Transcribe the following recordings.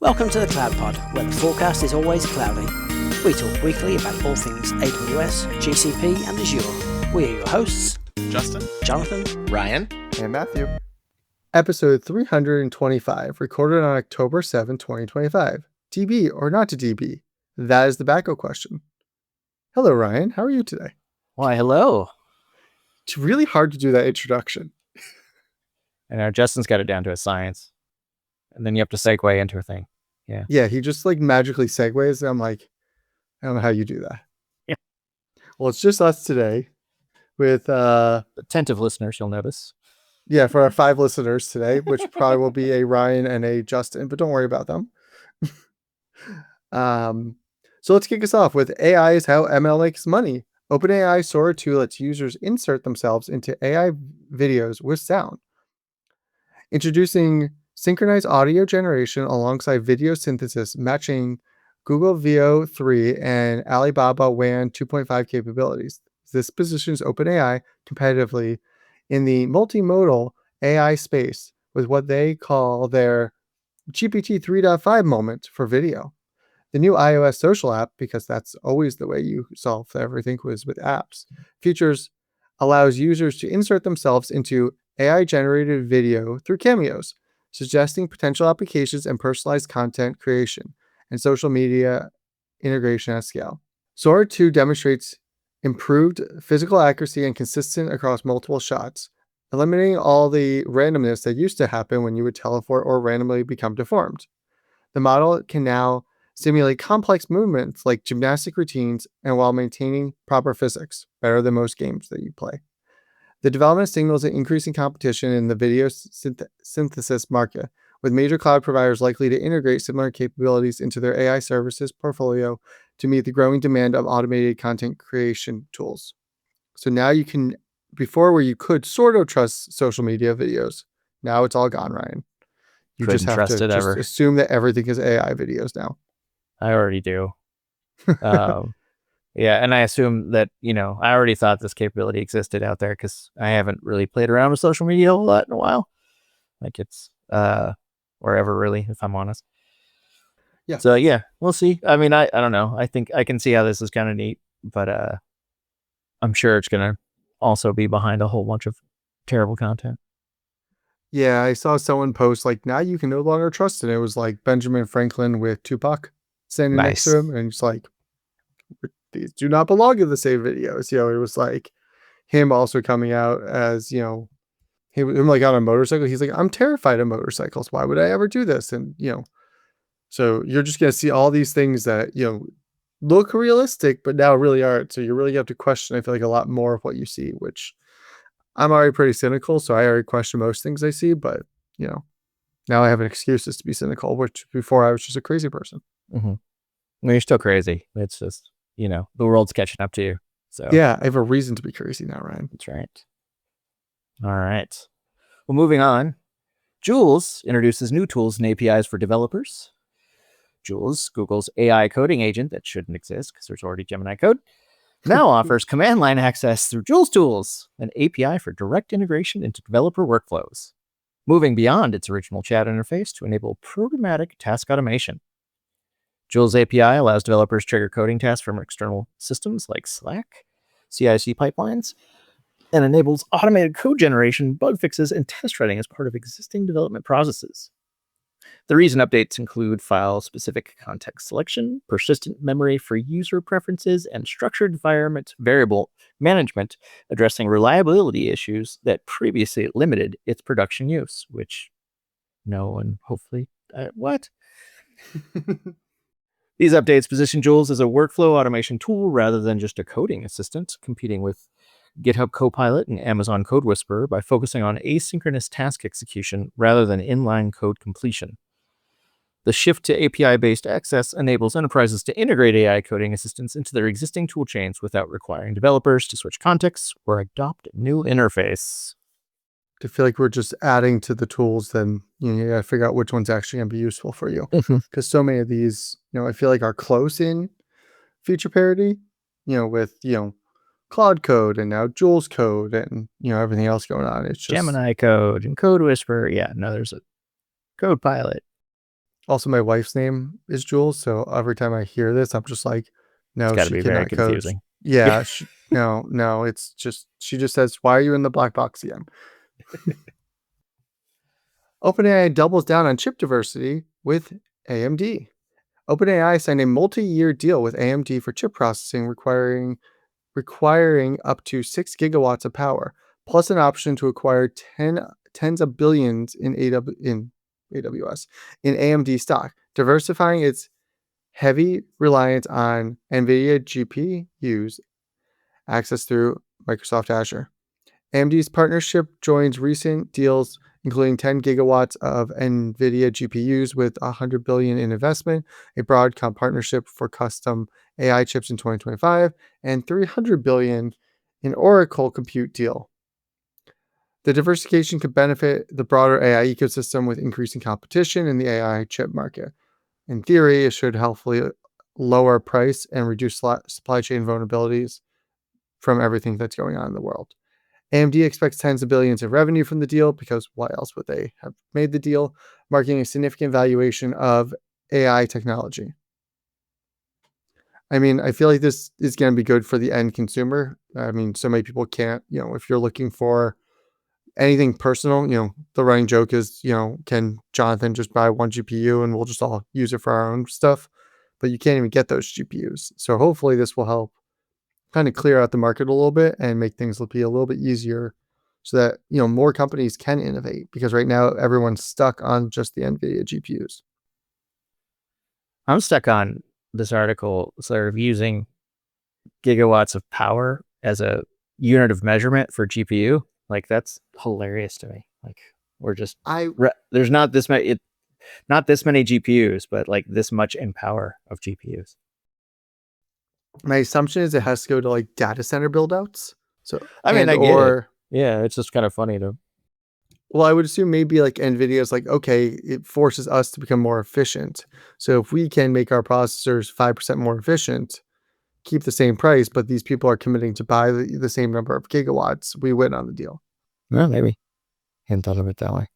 Welcome to the Cloud Pod, where the forecast is always cloudy. We talk weekly about all things AWS, GCP and Azure. We are your hosts, Justin, Jonathan, Ryan, and Matthew. Episode 325, recorded on October 7, 2025. DB or not to DB? That is the backup question. Hello, Ryan. How are you today? Why, hello. It's really hard to do that introduction. And our Justin's got it down to a science. And then you have to segue into a thing. Yeah, he just magically segues. And I'm like, I don't know how you do that. Yeah. Well, it's just us today with attentive listeners, you'll notice. Yeah, for our 5 listeners today, which probably will be a Ryan and a Justin, but don't worry about them. So let's kick us off with AI is how ML makes money. OpenAI Sora 2 lets users insert themselves into AI videos with sound. Introducing synchronized audio generation alongside video synthesis, matching Google Veo 3 and Alibaba WAN 2.5 capabilities. This positions OpenAI competitively in the multimodal AI space with what they call their GPT 3.5 moment for video. The new iOS social app, because that's always the way you solve everything was with apps, features allows users to insert themselves into AI-generated video through cameos, suggesting potential applications and personalized content creation and social media integration at scale. Sora 2 demonstrates improved physical accuracy and consistent across multiple shots, eliminating all the randomness that used to happen when you would teleport or randomly become deformed. The model can now simulate complex movements like gymnastic routines and while maintaining proper physics, better than most games that you play. The development signals an increasing competition in the video synthesis market, with major cloud providers likely to integrate similar capabilities into their AI services portfolio to meet the growing demand of automated content creation tools. So now you can, before where you could sort of trust social media videos, now it's all gone, Ryan. You Couldn't just have trust to it just ever. assume that everything is AI videos now. I already do. Yeah, and I assume that, I already thought this capability existed out there because I haven't really played around with social media a whole lot in a while. Like it's, or ever really, if I'm honest. Yeah. So yeah, we'll see. I mean, I don't know. I think I can see how this is kind of neat, but I'm sure it's going to also be behind a whole bunch of terrible content. Yeah, I saw someone post now you can no longer trust it. It was like Benjamin Franklin with Tupac standing next to him, and it's like, these do not belong in the same videos. It was like him also coming out as, him on a motorcycle. He's like, I'm terrified of motorcycles. Why would I ever do this? And, so you're just going to see all these things that, look realistic, but now really aren't. So you really have to question, I feel like, a lot more of what you see, which I'm already pretty cynical. So I already question most things I see, but, now I have an excuse to be cynical, which before I was just a crazy person. Mm-hmm. Well, you're still crazy. It's just, the world's catching up to you. So yeah, I have a reason to be crazy now, Ryan. That's right. All right. Well, moving on. Jules introduces new tools and APIs for developers. Jules, Google's AI coding agent that shouldn't exist because there's already Gemini code, now offers command line access through Jules Tools, an API for direct integration into developer workflows, moving beyond its original chat interface to enable programmatic task automation. Jules API allows developers to trigger coding tasks from external systems like Slack, CI/CD pipelines, and enables automated code generation, bug fixes, and test running as part of existing development processes. The recent updates include file-specific context selection, persistent memory for user preferences, and structured environment variable management, addressing reliability issues that previously limited its production use, which no one hopefully... what? These updates position Jules as a workflow automation tool rather than just a coding assistant, competing with GitHub Copilot and Amazon Code Whisperer by focusing on asynchronous task execution rather than inline code completion. The shift to API-based access enables enterprises to integrate AI coding assistants into their existing tool chains without requiring developers to switch contexts or adopt a new interface. To feel like we're just adding to the tools, then you got to figure out which one's actually going to be useful for you. Because so many of these, I feel like are close in feature parity, with, Claude Code and now Jules Code and, everything else going on. It's just Gemini Code and Code Whisperer. Yeah, no, there's a Code Pilot. Also, my wife's name is Jules, so every time I hear this, I'm just like, It's no, got to she be very cannot code. confusing. Yeah, no, it's just she just says, "Why are you in the black box again?" OpenAI doubles down on chip diversity with AMD. OpenAI signed a multi-year deal with AMD for chip processing requiring up to 6 gigawatts of power, plus an option to acquire tens of billions in AWS in AMD stock, diversifying its heavy reliance on NVIDIA GPUs access through Microsoft Azure. AMD's partnership joins recent deals including 10 gigawatts of NVIDIA GPUs with $100 billion in investment, a Broadcom partnership for custom AI chips in 2025, and $300 billion in Oracle compute deal. The diversification could benefit the broader AI ecosystem with increasing competition in the AI chip market. In theory, it should helpfully lower price and reduce supply chain vulnerabilities from everything that's going on in the world. AMD expects tens of billions of revenue from the deal because why else would they have made the deal, marking a significant valuation of AI technology. I mean, I feel like this is going to be good for the end consumer. I mean, so many people can't, if you're looking for anything personal, the running joke is, can Jonathan just buy one GPU and we'll just all use it for our own stuff? But you can't even get those GPUs. So hopefully this will help kind of clear out the market a little bit and make things be a little bit easier so that, more companies can innovate, because right now everyone's stuck on just the NVIDIA GPUs. I'm stuck on this article sort of using gigawatts of power as a unit of measurement for GPU. Like, that's hilarious to me. Like, we're just there's not this many GPUs, but like this much in power of GPUs. My assumption is it has to go to like data center buildouts. So I mean, I get it. Yeah, it's just kind of funny to. Well, I would assume maybe like NVIDIA is like, okay, it forces us to become more efficient. So if we can make our processors 5% more efficient, keep the same price, but these people are committing to buy the same number of gigawatts, we win on the deal. Well, maybe. Hadn't thought of it that way.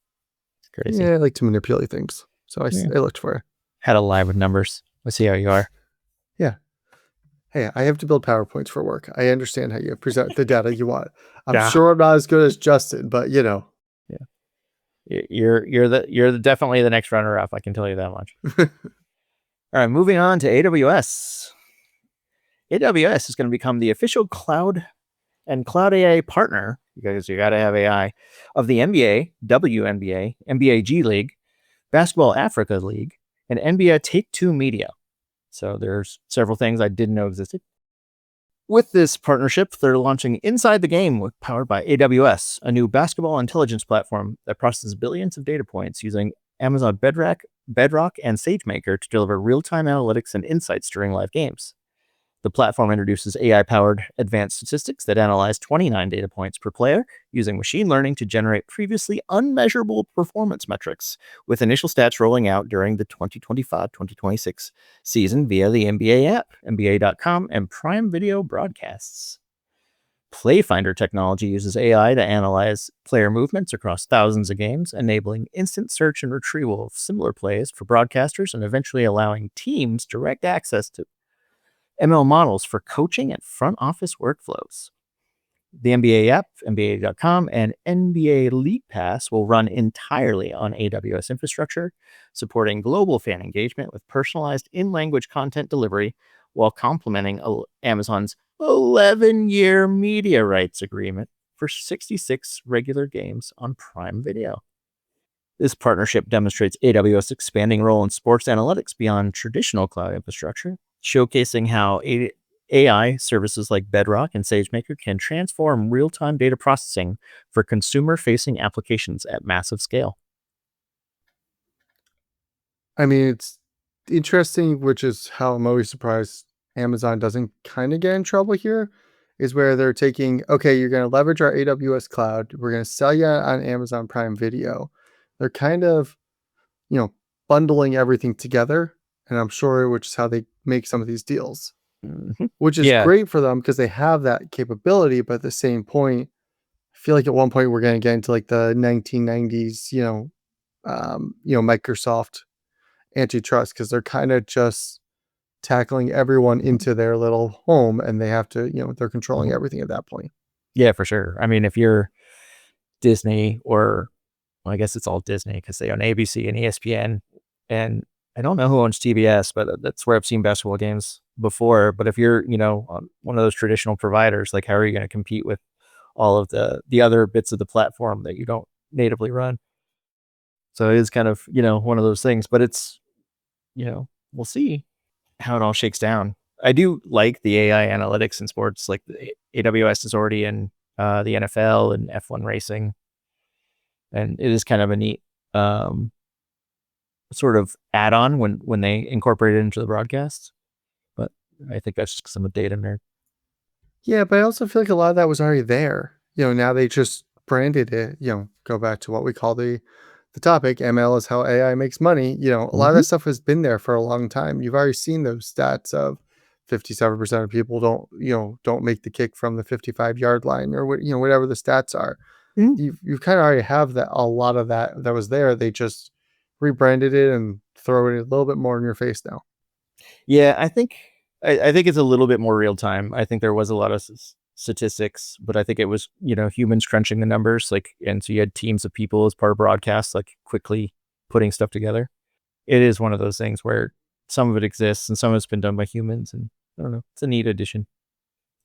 It's crazy. Yeah, I like to manipulate things. So I looked for it. Had a lie with numbers. Let's see how you are. Yeah. Hey, I have to build PowerPoints for work. I understand how you present the data you want. I'm sure I'm not as good as Justin, but Yeah. You're definitely the next runner up. I can tell you that much. All right, moving on to AWS. AWS is going to become the official cloud and cloud AI partner, because you got to have AI, of the NBA, WNBA, NBA G League, Basketball Africa League, and NBA Take-Two Media. So there's several things I didn't know existed. With this partnership, they're launching Inside the Game, powered by AWS, a new basketball intelligence platform that processes billions of data points using Amazon Bedrock, and SageMaker to deliver real-time analytics and insights during live games. The platform introduces AI-powered advanced statistics that analyze 29 data points per player using machine learning to generate previously unmeasurable performance metrics, with initial stats rolling out during the 2025-2026 season via the NBA app, NBA.com, and Prime Video broadcasts. Playfinder technology uses AI to analyze player movements across thousands of games, enabling instant search and retrieval of similar plays for broadcasters and eventually allowing teams direct access to ML models for coaching and front office workflows. The NBA app, NBA.com, and NBA League Pass will run entirely on AWS infrastructure, supporting global fan engagement with personalized in-language content delivery while complementing Amazon's 11-year media rights agreement for 66 regular games on Prime Video. This partnership demonstrates AWS' expanding role in sports analytics beyond traditional cloud infrastructure, showcasing how AI services like Bedrock and SageMaker can transform real-time data processing for consumer-facing applications at massive scale. I mean, it's interesting, which is how I'm always surprised Amazon doesn't kind of get in trouble here, is where they're taking, okay, you're going to leverage our AWS cloud. We're going to sell you on Amazon Prime Video. They're kind of, bundling everything together. And I'm sure, which is how they make some of these deals, which is great for them because they have that capability. But at the same point, I feel like at one point we're going to get into like the 1990s, Microsoft antitrust because they're kind of just tackling everyone into their little home, and they have to, they're controlling everything at that point. Yeah, for sure. I mean, if you're Disney or, well, I guess it's all Disney because they own ABC and ESPN, and I don't know who owns TBS, but that's where I've seen basketball games before. But if you're, one of those traditional providers, like how are you going to compete with all of the other bits of the platform that you don't natively run? So it is kind of, one of those things, but it's, we'll see how it all shakes down. I do like the AI analytics in sports, like the AWS is already in the NFL and F1 racing. And it is kind of a neat sort of add-on when they incorporate it into the broadcast. But I think that's just some of the data nerd. Yeah, but I also feel like a lot of that was already there. Now they just branded it, go back to what we call the topic, ML is how AI makes money. A lot of that stuff has been there for a long time. You've already seen those stats of 57% of people don't make the kick from the 55-yard line, or whatever the stats are. You've kind of already have that, a lot of that was there. They just rebranded it and throw it a little bit more in your face now. Yeah, I think it's a little bit more real time. I think there was a lot of statistics, but I think it was, humans crunching the numbers, and so you had teams of people as part of broadcasts, quickly putting stuff together. It is one of those things where some of it exists and some of it's been done by humans, and I don't know, it's a neat addition.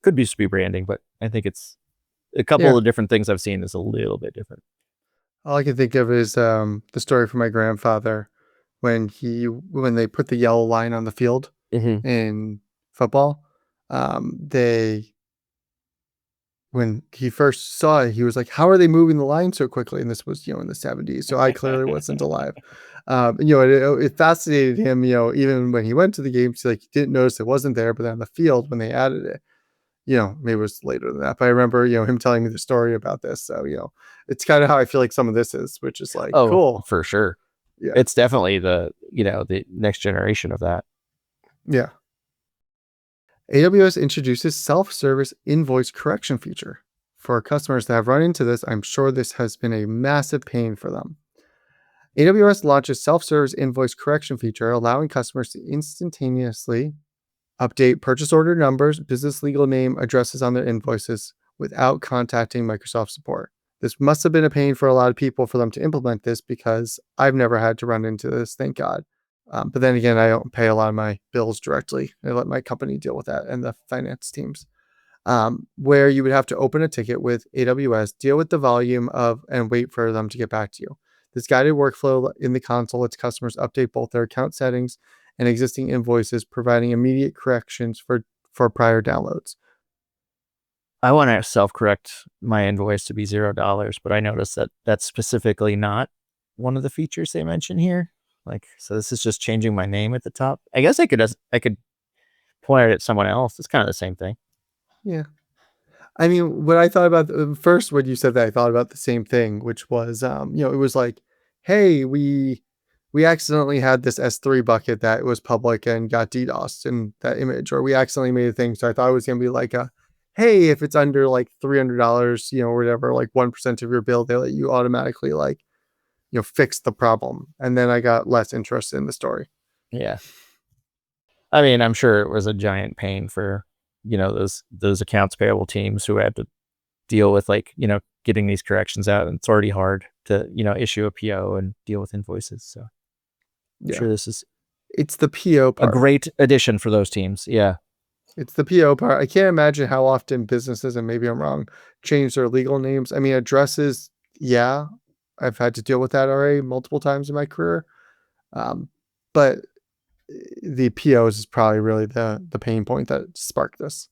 Could be just be branding, but I think it's a couple of different things I've seen is a little bit different. All I can think of is the story from my grandfather when they put the yellow line on the field in football. When he first saw it, he was like, how are they moving the line so quickly? And this was, in the 70s. So I clearly wasn't alive. It fascinated him, even when he went to the games, he didn't notice it wasn't there, but then on the field when they added it, maybe it was later than that, but I remember, him telling me the story about this. So, it's kind of how I feel like some of this is, which is cool. For sure. Yeah. It's definitely the next generation of that. Yeah. AWS introduces self-service invoice correction feature. For customers that have run into this, I'm sure this has been a massive pain for them. AWS launches self-service invoice correction feature, allowing customers to instantaneously update purchase order numbers, business legal name, addresses on their invoices without contacting Microsoft support. This must have been a pain for a lot of people for them to implement this, because I've never had to run into this, thank God. But then again, I don't pay a lot of my bills directly. I let my company deal with that and the finance teams. Where you would have to open a ticket with AWS, deal with the volume and wait for them to get back to you. This guided workflow in the console lets customers update both their account settings and existing invoices, providing immediate corrections for prior downloads. I want to self-correct my invoice to be $0, but I noticed that that's specifically not one of the features they mention here. So this is just changing my name at the top. I guess I could point it at someone else. It's kind of the same thing. Yeah. I mean, what I thought about first when you said that, I thought about the same thing, which was, it was like, hey, we accidentally had this S3 bucket that was public and got DDoSed in that image, or we accidentally made a thing. So I thought it was going to be like hey, if it's under $300, or whatever, 1% of your bill, they let you automatically fix the problem. And then I got less interested in the story. Yeah. I mean, I'm sure it was a giant pain for, those accounts payable teams who had to deal with getting these corrections out. And it's already hard to, issue a PO and deal with invoices. So I'm sure it's the PO part. A great addition for those teams. Yeah. It's the PO part. I can't imagine how often businesses, and maybe I'm wrong, change their legal names. I mean, addresses, yeah, I've had to deal with that already multiple times in my career. But the POs is probably really the pain point that sparked this.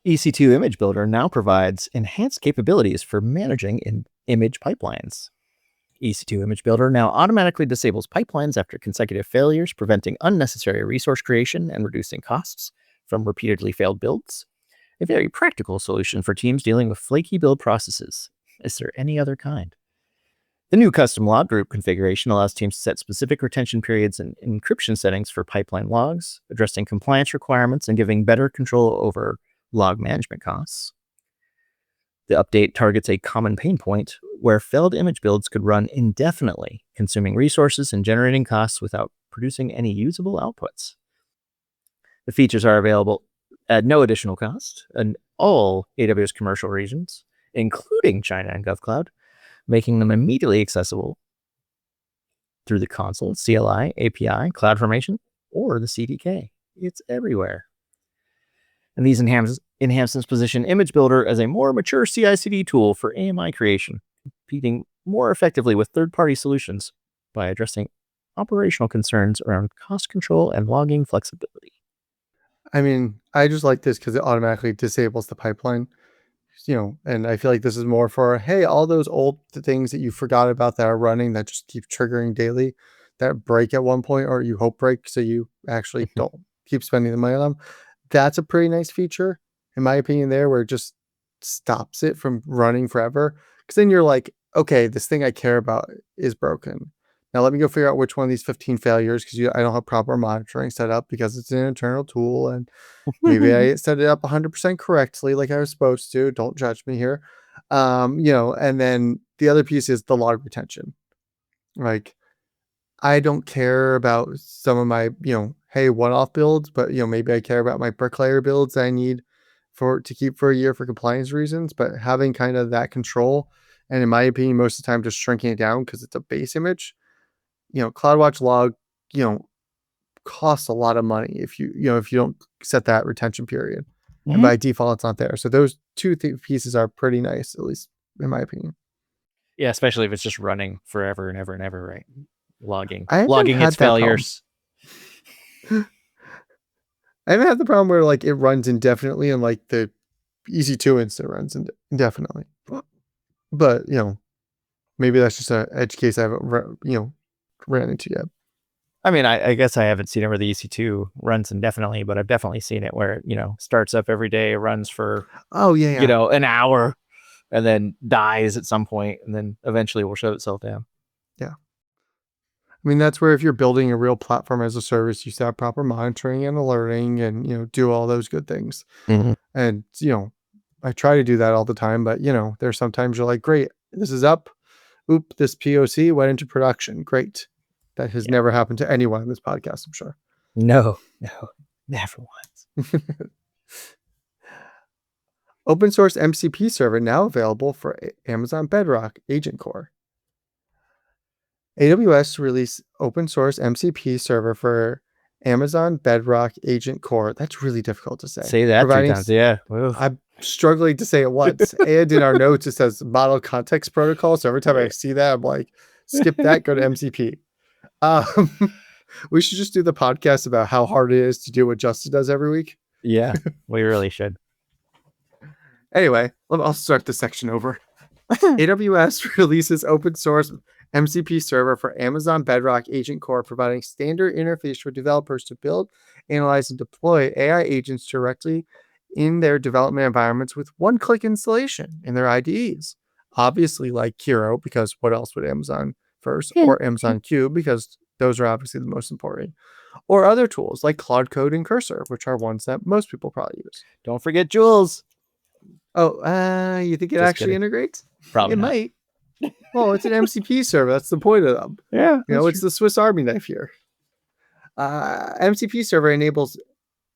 EC2 Image Builder now provides enhanced capabilities for managing image pipelines. EC2 Image Builder now automatically disables pipelines after consecutive failures, preventing unnecessary resource creation and reducing costs from repeatedly failed builds. A very practical solution for teams dealing with flaky build processes. Is there any other kind? The new custom log group configuration allows teams to set specific retention periods and encryption settings for pipeline logs, addressing compliance requirements and giving better control over log management costs. The update targets a common pain point where failed image builds could run indefinitely, consuming resources and generating costs without producing any usable outputs. The features are available at no additional cost in all AWS commercial regions, including China and GovCloud, making them immediately accessible through the console, CLI, API, CloudFormation, or the CDK. It's everywhere. And these enhancements position Image Builder as a more mature CI/CD tool for AMI creation, competing more effectively with third-party solutions by addressing operational concerns around cost control and logging flexibility. I mean, I just like this because it automatically disables the pipeline, and I feel like this is more for, hey, all those old things that you forgot about that are running that just keep triggering daily that break at one point, or you hope break, so you actually don't keep spending the money on them. That's a pretty nice feature, in my opinion, there, where it just stops it from running forever. Because then you're like, okay, this thing I care about is broken. Now let me go figure out which one of these 15 failures, because I don't have proper monitoring set up because it's an internal tool, and maybe I set it up 100% correctly like I was supposed to. Don't judge me here. And then the other piece is the log retention. Like, I don't care about some of my, hey, one-off builds, but maybe I care about my bricklayer builds that I need to keep for a year for compliance reasons. But having kind of that control, and in my opinion, most of the time just shrinking it down because it's a base image. CloudWatch log, costs a lot of money if you don't set that retention period, and by default it's not there. So those two pieces are pretty nice, at least in my opinion. Yeah, especially if it's just running forever and ever and ever, right? Logging had its failures. I haven't had the problem where like it runs indefinitely and like the EC2 instant runs indefinitely. But maybe that's just an edge case I haven't ran into yet. I mean, I guess I haven't seen it where the EC2 runs indefinitely, but I've definitely seen it where it, starts up every day, runs for an hour, and then dies at some point, and then eventually will shut itself down. Yeah. I mean, that's where if you're building a real platform as a service, you have proper monitoring and alerting and, do all those good things. Mm-hmm. And, I try to do that all the time, but, there's sometimes you're like, great, this is up. Oop, this POC went into production. Great. That has never happened to anyone in this podcast, I'm sure. No, never once. Open source MCP server now available for Amazon Bedrock Agent Core. AWS released open source MCP server for Amazon Bedrock Agent Core. That's really difficult to say. Say that 3 times, yeah. I'm struggling to say it once. And in our notes, it says model context protocol. So every time I see that, I'm like, skip that, go to MCP. We should just do the podcast about how hard it is to do what Justin does every week. Yeah, we really should. Anyway, I'll start this section over. AWS releases open source MCP server for Amazon Bedrock Agent Core, providing standard interface for developers to build, analyze, and deploy AI agents directly in their development environments with one-click installation in their IDEs. Obviously, like Kiro, because what else would Amazon first, or Amazon Q, because those are obviously the most important, or other tools like Claude Code and Cursor, which are ones that most people probably use. Don't forget Jules. Oh, you think it Just actually kidding. integrates? Probably it not. might. Well, it's an MCP server. That's the point of them. Yeah, it's the Swiss Army knife here. MCP server enables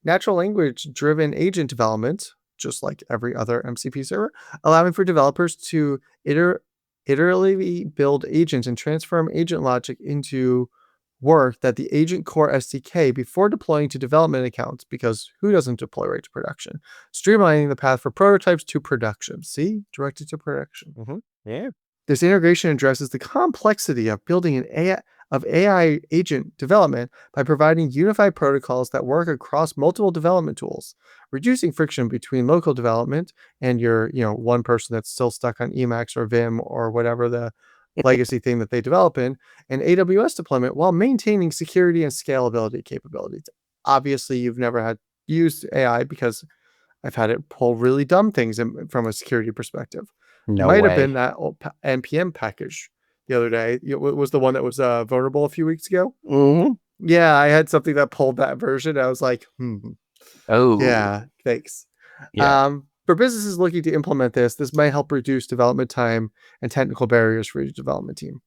natural language driven agent development, just like every other MCP server, allowing for developers to iteratively build agents and transform agent logic into work that the Agent Core SDK before deploying to development accounts, because who doesn't deploy right to production? Streamlining the path for prototypes to production. See? Directed to production. Mm-hmm. Yeah. This integration addresses the complexity of building an AI agent development by providing unified protocols that work across multiple development tools, reducing friction between local development and your, one person that's still stuck on Emacs or Vim or whatever the legacy thing that they develop in, and AWS deployment while maintaining security and scalability capabilities. Obviously, you've never used AI because I've had it pull really dumb things from a security perspective. No Might way. have been that old NPM package the other day. It was the one that was vulnerable a few weeks ago. Mm-hmm. Yeah, I had something that pulled that version. I was like, Oh. yeah, thanks. Yeah. For businesses looking to implement this might help reduce development time and technical barriers for your development team.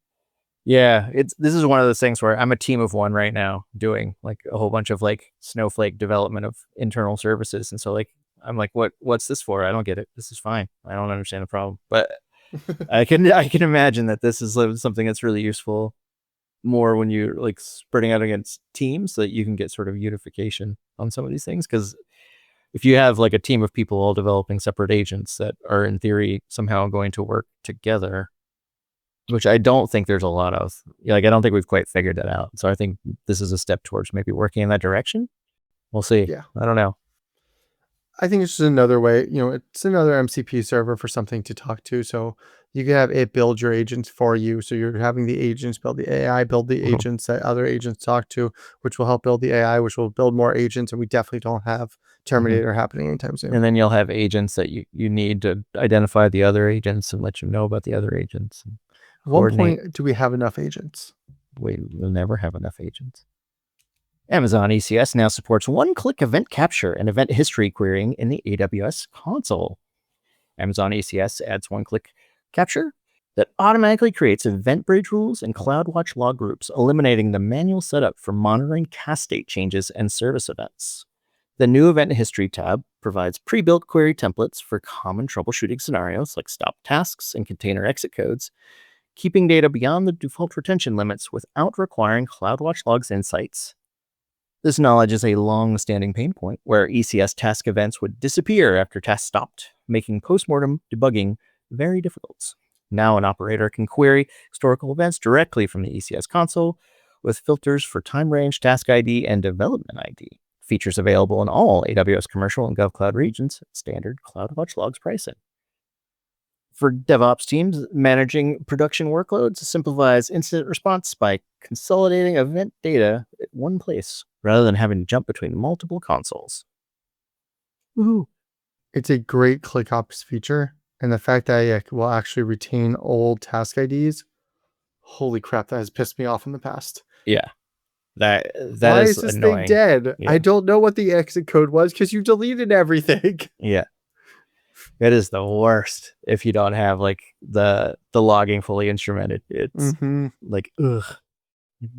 Yeah, this is one of those things where I'm a team of one right now doing like a whole bunch of like Snowflake development of internal services. And so like, I'm like, what's this for? I don't get it. This is fine. I don't understand the problem. But I can imagine that this is something that's really useful more when you're like spreading out against teams so that you can get sort of unification on some of these things. Because if you have like a team of people all developing separate agents that are in theory somehow going to work together, which I don't think there's a lot of, like, I don't think we've quite figured that out. So I think this is a step towards maybe working in that direction. We'll see. Yeah. I don't know. I think it's just another way, it's another MCP server for something to talk to. So you can have it build your agents for you. So you're having the agents build the AI, build the agents that other agents talk to, which will help build the AI, which will build more agents. And we definitely don't have Terminator happening anytime soon. And then you'll have agents that you need to identify the other agents and let you know about the other agents. At what point do we have enough agents? We'll never have enough agents. Amazon ECS now supports one-click event capture and event history querying in the AWS console. Amazon ECS adds one-click capture that automatically creates event bridge rules and CloudWatch log groups, eliminating the manual setup for monitoring cast state changes and service events. The new Event History tab provides pre-built query templates for common troubleshooting scenarios like stop tasks and container exit codes, keeping data beyond the default retention limits without requiring CloudWatch logs insights. This knowledge is a long-standing pain point where ECS task events would disappear after tasks stopped, making postmortem debugging very difficult. Now an operator can query historical events directly from the ECS console with filters for time range, task ID, and development ID. Features available in all AWS commercial and GovCloud regions at standard CloudWatch logs pricing. For DevOps teams, managing production workloads simplifies incident response by consolidating event data at one place rather than having to jump between multiple consoles. Woohoo! It's a great ClickOps feature, and the fact that it will actually retain old task IDs, holy crap, that has pissed me off in the past. Yeah. That Why is this annoying. thing dead? Yeah. I don't know what the exit code was because you deleted everything. Yeah. It is the worst if you don't have like the logging fully instrumented. It's like, ugh,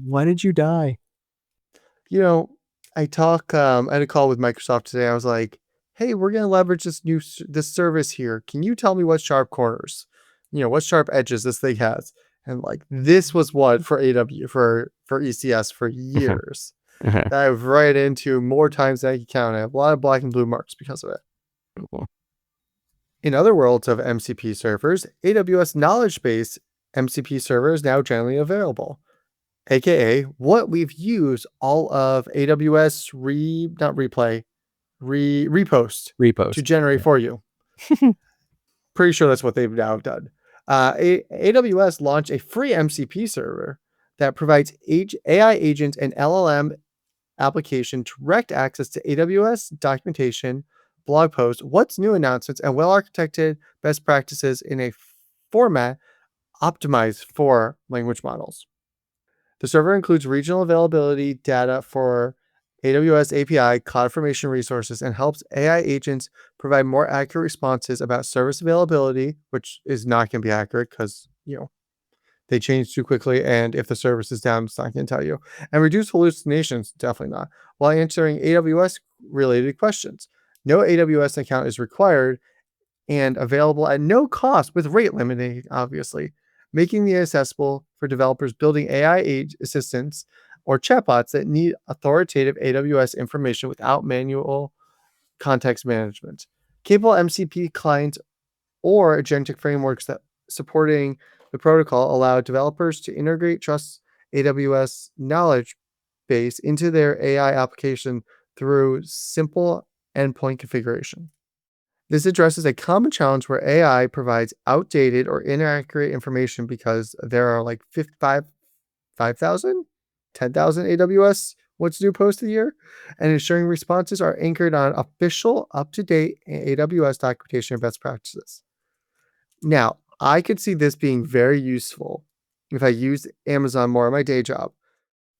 why did you die? I had a call with Microsoft today. I was like, hey, we're going to leverage this service here. Can you tell me what sharp corners, what sharp edges this thing has? And like, this was one for for ECS for years that I've run into more times than I can count. I have a lot of black and blue marks because of it. Cool. In other worlds of MCP servers, AWS Knowledge Base MCP server is now generally available, aka what we've used all of AWS repost to generate for you. Pretty sure that's what they've now done. AWS launched a free MCP server that provides AI agents and LLM application direct access to AWS documentation, blog posts, what's new announcements, and well-architected best practices in a format optimized for language models. The server includes regional availability data for AWS API, CloudFormation resources, and helps AI agents provide more accurate responses about service availability, which is not going to be accurate because, they change too quickly. And if the service is down, it's not going to tell you. And reduce hallucinations, definitely not, while answering AWS related questions. No AWS account is required and available at no cost with rate limiting, obviously, making it accessible for developers building AI assistants or chatbots that need authoritative AWS information without manual context management. Capable MCP clients or agentic frameworks that supporting the protocol allow developers to integrate trust AWS knowledge base into their AI application through simple endpoint configuration. This addresses a common challenge where AI provides outdated or inaccurate information because there are like 5,000, 10,000 AWS what's new posts a year, and ensuring responses are anchored on official, up-to-date AWS documentation and best practices. Now, I could see this being very useful if I used Amazon more in my day job,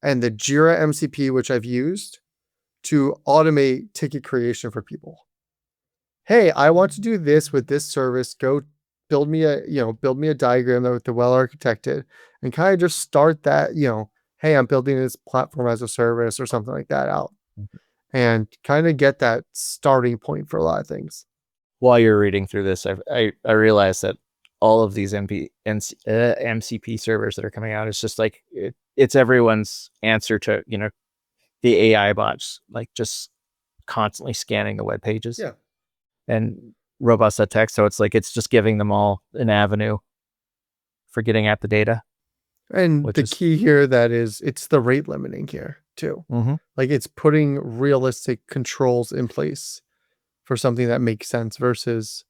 and the Jira MCP, which I've used, to automate ticket creation for people. hey, I want to do this with this service. Go build me a diagram that with the well architected, and kind of just start that, hey, I'm building this platform as a service or something like that out, and kind of get that starting point for a lot of things. While you're reading through this, I realized that all of these MCP servers that are coming out, it's just like it's everyone's answer to the AI bots, like just constantly scanning the web pages. Yeah. And robust at text. So it's like it's just giving them all an avenue for getting at the data. And the key here that is it's the rate limiting here too. Mm-hmm. Like it's putting realistic controls in place for something that makes sense versus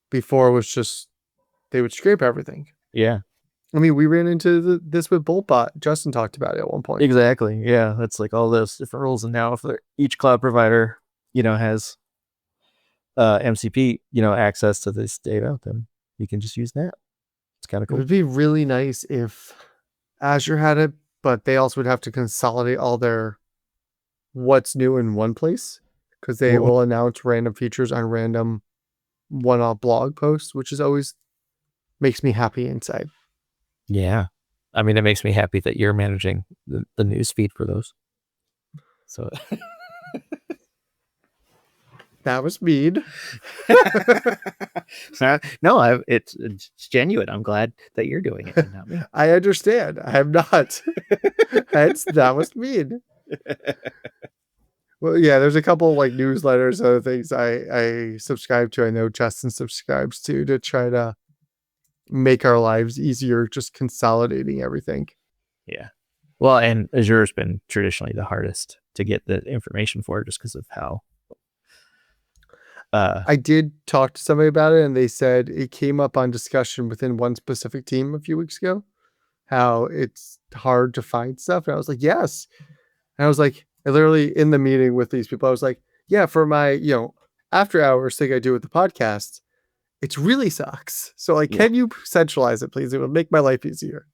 before it was just they would scrape everything. Yeah. I mean, we ran into this with BoltBot. Justin talked about it at one point. Exactly. Yeah. That's like all those different rules. And now if each cloud provider, has MCP, access to this data, then you can just use that. It's kind of cool. It would be really nice if Azure had it, but they also would have to consolidate all their what's new in one place because they will announce random features on random one-off blog posts, which is always makes me happy inside. Yeah. I mean, it makes me happy that you're managing the news feed for those. So that was mean. No, it's genuine. I'm glad that you're doing it and not me. I understand. I'm not. That was mean. Well, yeah, there's a couple like newsletters, other things I subscribe to. I know Justin subscribes to try to make our lives easier, just consolidating everything. Yeah. Well, and Azure's been traditionally the hardest to get the information for just because of how. I did talk to somebody about it, and they said it came up on discussion within one specific team a few weeks ago, how it's hard to find stuff. And I was like, yes. And I was like, I literally in the meeting with these people, I was like, yeah, for my, after hours thing I do with the podcast, it really sucks. So like, can you centralize it, please? It would make my life easier.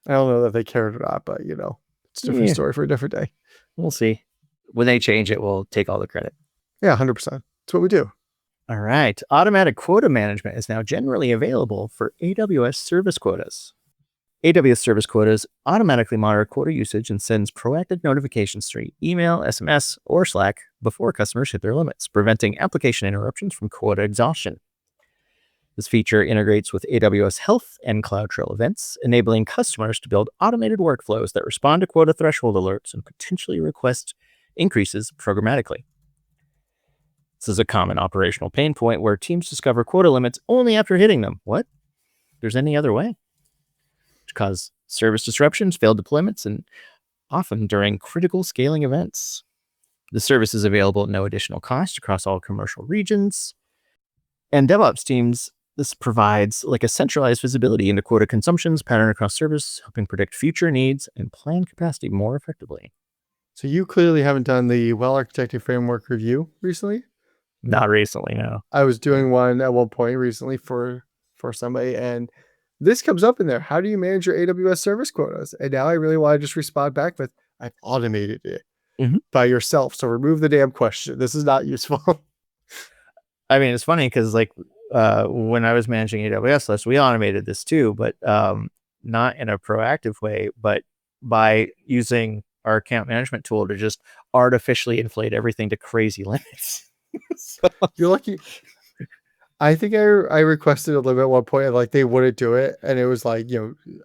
I don't know that they cared or not, but it's a different story for a different day. We'll see. When they change it, we'll take all the credit. Yeah, 100%. That's what we do. All right. Automatic quota management is now generally available for AWS service quotas. AWS service quotas automatically monitor quota usage and sends proactive notifications through email, SMS, or Slack before customers hit their limits, preventing application interruptions from quota exhaustion. This feature integrates with AWS Health and CloudTrail events, enabling customers to build automated workflows that respond to quota threshold alerts and potentially request increases programmatically. This is a common operational pain point where teams discover quota limits only after hitting them. What? There's any other way? Which cause service disruptions, failed deployments, and often during critical scaling events. The service is available at no additional cost across all commercial regions. And DevOps teams, this provides like a centralized visibility into quota consumptions, pattern across service, helping predict future needs and plan capacity more effectively. So you clearly haven't done the well-architected framework review recently? Not recently, no. I was doing one at one point recently for somebody, and this comes up in there. How do you manage your AWS service quotas? And now I really want to just respond back with, I've automated it by yourself. So remove the damn question. This is not useful. I mean, it's funny because like when I was managing AWS lists, we automated this too, but not in a proactive way, but by using our account management tool to just artificially inflate everything to crazy limits. So. You're lucky. I think I requested a little bit at one point, like they wouldn't do it. And it was like,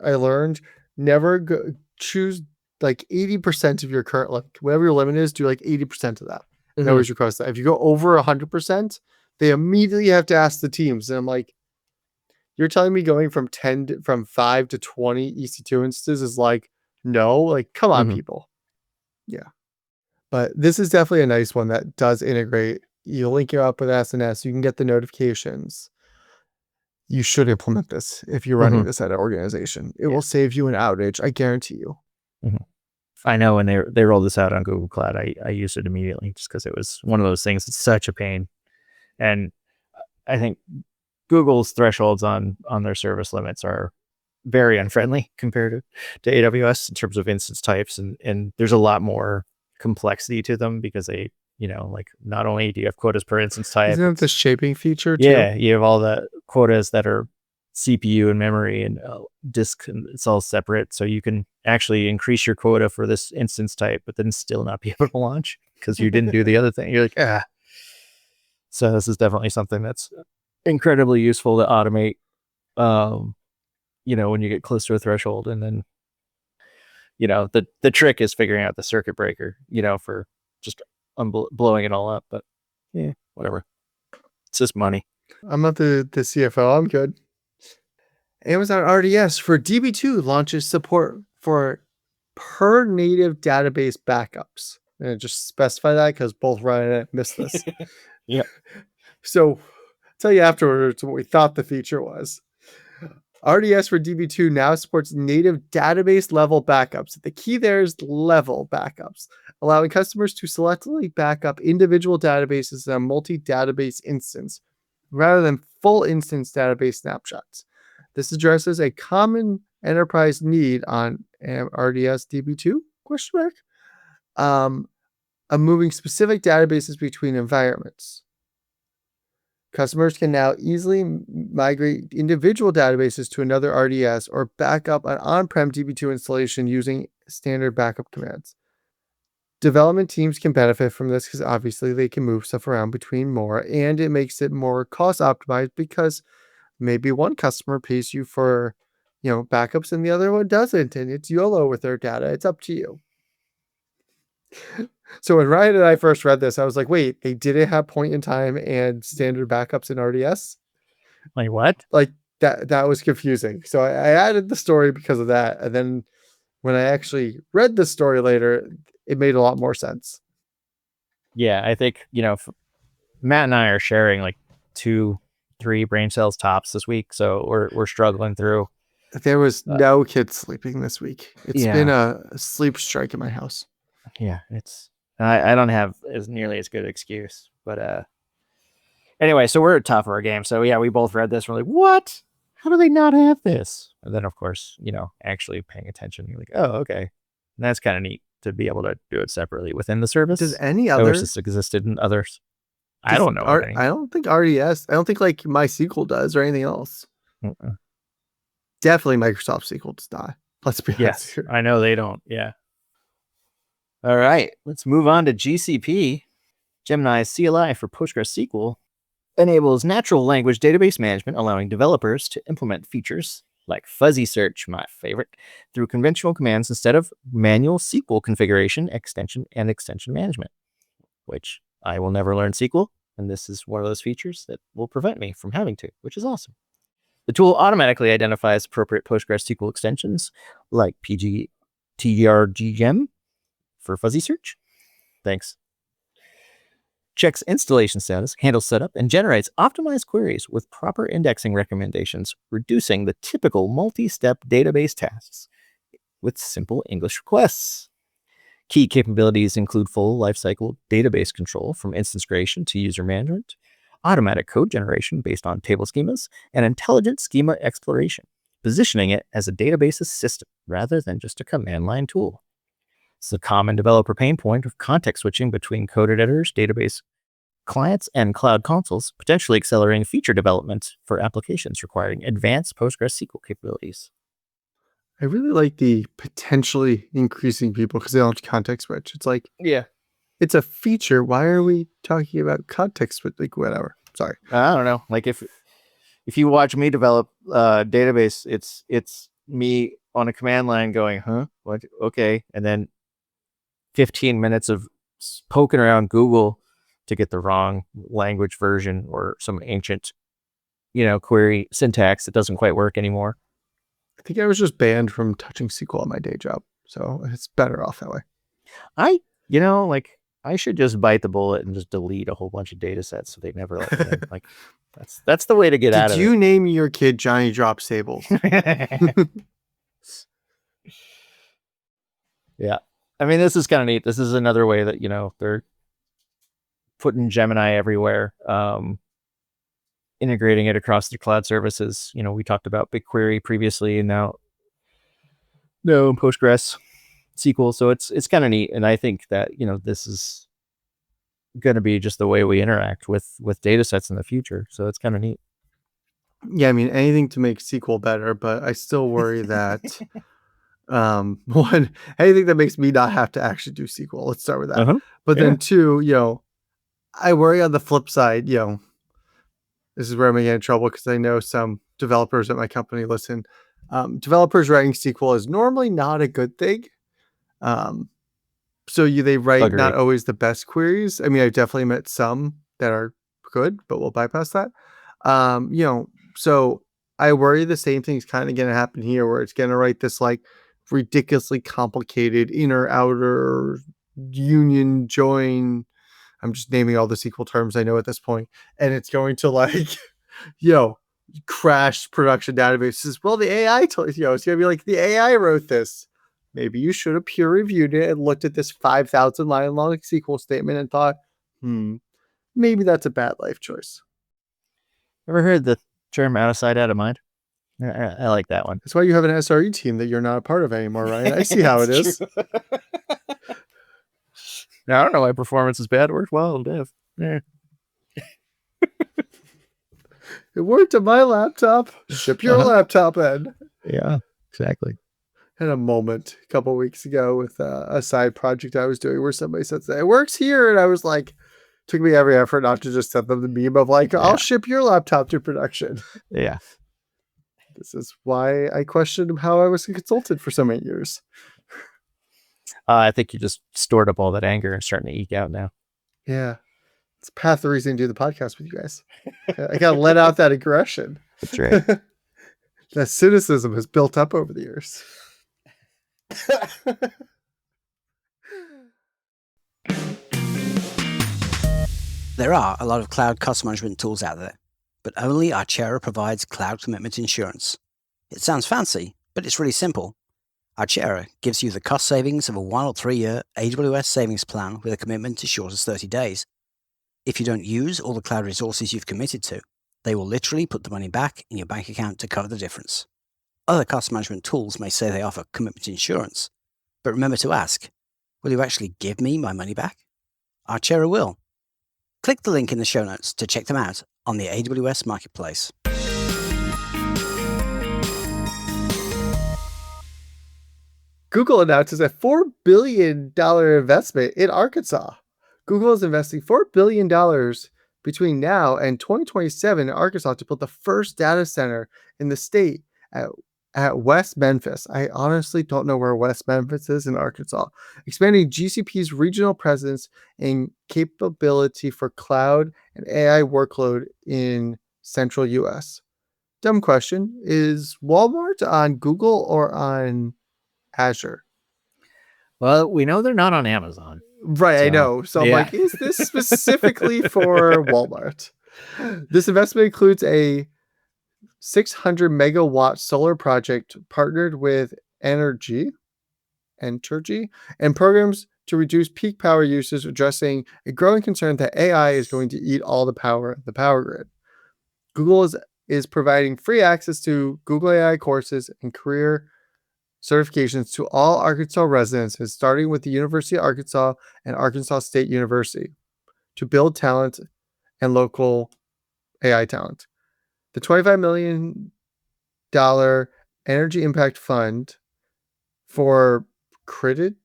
I learned never choose like 80% of your current, like whatever your limit is, do like 80% of that. And I always request that. If you go over 100%, they immediately have to ask the teams. And I'm like, you're telling me going from 5 to 20 EC2 instances is like, no, like, come on, people. Yeah. But this is definitely a nice one that does integrate. You link it up with SNS, you can get the notifications. You should implement this if you're running this at an organization. It will save you an outage, I guarantee you. I know when they rolled this out on Google Cloud, I used it immediately just because it was one of those things. It's such a pain. And I think Google's thresholds on their service limits are very unfriendly compared to AWS in terms of instance types. And there's a lot more complexity to them because they like not only do you have quotas per instance type, Isn't it the shaping feature too? yeah, you have all the quotas that are CPU and memory and disk, and it's all separate. So you can actually increase your quota for this instance type, but then still not be able to launch because you didn't do the other thing. You're like, ah. So this is definitely something that's incredibly useful to automate, when you get close to a threshold. And then, the trick is figuring out the circuit breaker, for just blowing it all up. But yeah, whatever. It's just money. I'm not the CFO. I'm good. Amazon RDS for DB2 launches support for per native database backups. And just specify that because both Ryan and I missed this. Yeah. So I'll tell you afterwards what we thought the feature was. RDS for DB2 now supports native database level backups. The key there is level backups, allowing customers to selectively back up individual databases in a multi-database instance rather than full instance database snapshots. This addresses a common enterprise need on RDS DB2 ? Of moving specific databases between environments. Customers can now easily migrate individual databases to another RDS or back up an on-prem DB2 installation using standard backup commands. Development teams can benefit from this because obviously they can move stuff around between more, and it makes it more cost optimized because maybe one customer pays you for, backups and the other one doesn't, and it's YOLO with their data. It's up to you. So when Ryan and I first read this, I was like, wait, they didn't have point in time and standard backups in RDS? Like what? Like that was confusing. So I added the story because of that. And then when I actually read the story later, it made a lot more sense. Yeah, I think, Matt and I are sharing like 2-3 brain cells tops this week. So we're struggling through. There was no kids sleeping this week. It's been a sleep strike in my house. Yeah, I don't have as nearly as good an excuse, but anyway, so we're at top of our game. So yeah, we both read this. We're like, what? How do they not have this? And then of course, actually paying attention, you're like, oh, okay. And that's kind of neat to be able to do it separately within the service. Does any I other? wish this existed in others. I don't know. I don't think RDS. I don't think like MySQL does or anything else. Definitely Microsoft SQL does not. Let's be honest here. I know they don't. Yeah. All right, let's move on to GCP. Gemini's CLI for PostgreSQL enables natural language database management, allowing developers to implement features like fuzzy search, my favorite, through conventional commands instead of manual SQL configuration, extension management, which I will never learn SQL, and this is one of those features that will prevent me from having to, which is awesome. The tool automatically identifies appropriate PostgreSQL extensions like TRGGEM for fuzzy search. Thanks. Checks installation status, handles setup, and generates optimized queries with proper indexing recommendations, reducing the typical multi-step database tasks with simple English requests. Key capabilities include full lifecycle database control from instance creation to user management, automatic code generation based on table schemas, and intelligent schema exploration, positioning it as a database assistant rather than just a command line tool. It's a common developer pain point of context switching between code editors, database clients, and cloud consoles, potentially accelerating feature development for applications requiring advanced PostgreSQL capabilities. I really like the potentially increasing people because they don't context switch. It's like, it's a feature. Why are we talking about context switch? Like whatever. Sorry. I don't know. Like if you watch me develop database, it's me on a command line going, huh? What? Okay. And then 15 minutes of poking around Google to get the wrong language version or some ancient, query syntax that doesn't quite work anymore. I think I was just banned from touching SQL at my day job, so it's better off that way. I should just bite the bullet and just delete a whole bunch of data sets so they never like that's the way to get out of it. Did you name your kid Johnny Drop Sables? Yeah. I mean, this is kind of neat. This is another way that, they're putting Gemini everywhere, integrating it across the cloud services. We talked about BigQuery previously, and now PostgreSQL. So it's kind of neat. And I think that, this is going to be just the way we interact with data sets in the future. So it's kind of neat. Yeah, I mean, anything to make SQL better, but I still worry that one, anything that makes me not have to actually do SQL. Let's start with that. But then two, I worry on the flip side, this is where I'm going to get in trouble because I know some developers at my company listen. Developers writing SQL is normally not a good thing. So they write not always the best queries. I mean, I've definitely met some that are good, but we'll bypass that. So I worry the same thing's kind of going to happen here, where it's going to write this like ridiculously complicated inner, outer, union, join. I'm just naming all the SQL terms I know at this point, and it's going to like, crash production databases. Well, the AI told it's going to be like the AI wrote this. Maybe you should have peer reviewed it and looked at this 5,000 line long SQL statement and thought, maybe that's a bad life choice. Ever heard the term out of sight, out of mind? I like that one. That's why you have an SRE team that you're not a part of anymore, Ryan. I see how it is. Now, I don't know why performance is bad. It worked well, Dev. Yeah. It worked on my laptop. Ship your laptop in. Yeah, exactly. Had a moment a couple of weeks ago with a side project I was doing where somebody said, it works here. And I was like, took me every effort not to just send them the meme of like, I'll ship your laptop to production. Yeah. This is why I questioned how I was a consultant for so many years. I think you just stored up all that anger and starting to eke out now. Yeah. It's half the reason to do the podcast with you guys. I got to let out that aggression. That's right. That cynicism has built up over the years. There are a lot of cloud cost management tools out there, but only Archera provides cloud commitment insurance. It sounds fancy, but it's really simple. Archera gives you the cost savings of a 1 or 3 year AWS savings plan with a commitment as short as 30 days. If you don't use all the cloud resources you've committed to, they will literally put the money back in your bank account to cover the difference. Other cost management tools may say they offer commitment insurance, but remember to ask, will you actually give me my money back? Archera will. Click the link in the show notes to check them out on the AWS Marketplace. Google announces a $4 billion investment in Arkansas. Google is investing $4 billion between now and 2027 in Arkansas to build the first data center in the state at West Memphis. I honestly don't know where West Memphis is in Arkansas. Expanding GCP's regional presence and capability for cloud and AI workload in central US. Dumb question. Is Walmart on Google or on Azure? Well, we know they're not on Amazon. Right, I know. So I'm like, is this specifically for Walmart? This investment includes a 600 megawatt solar project partnered with Entergy and programs to reduce peak power usage, addressing a growing concern that AI is going to eat all the power grid. Google is providing free access to Google AI courses and career certifications to all Arkansas residents, starting with the University of Arkansas and Arkansas State University, to build talent and local AI talent. The $25 million Energy Impact Fund for credited,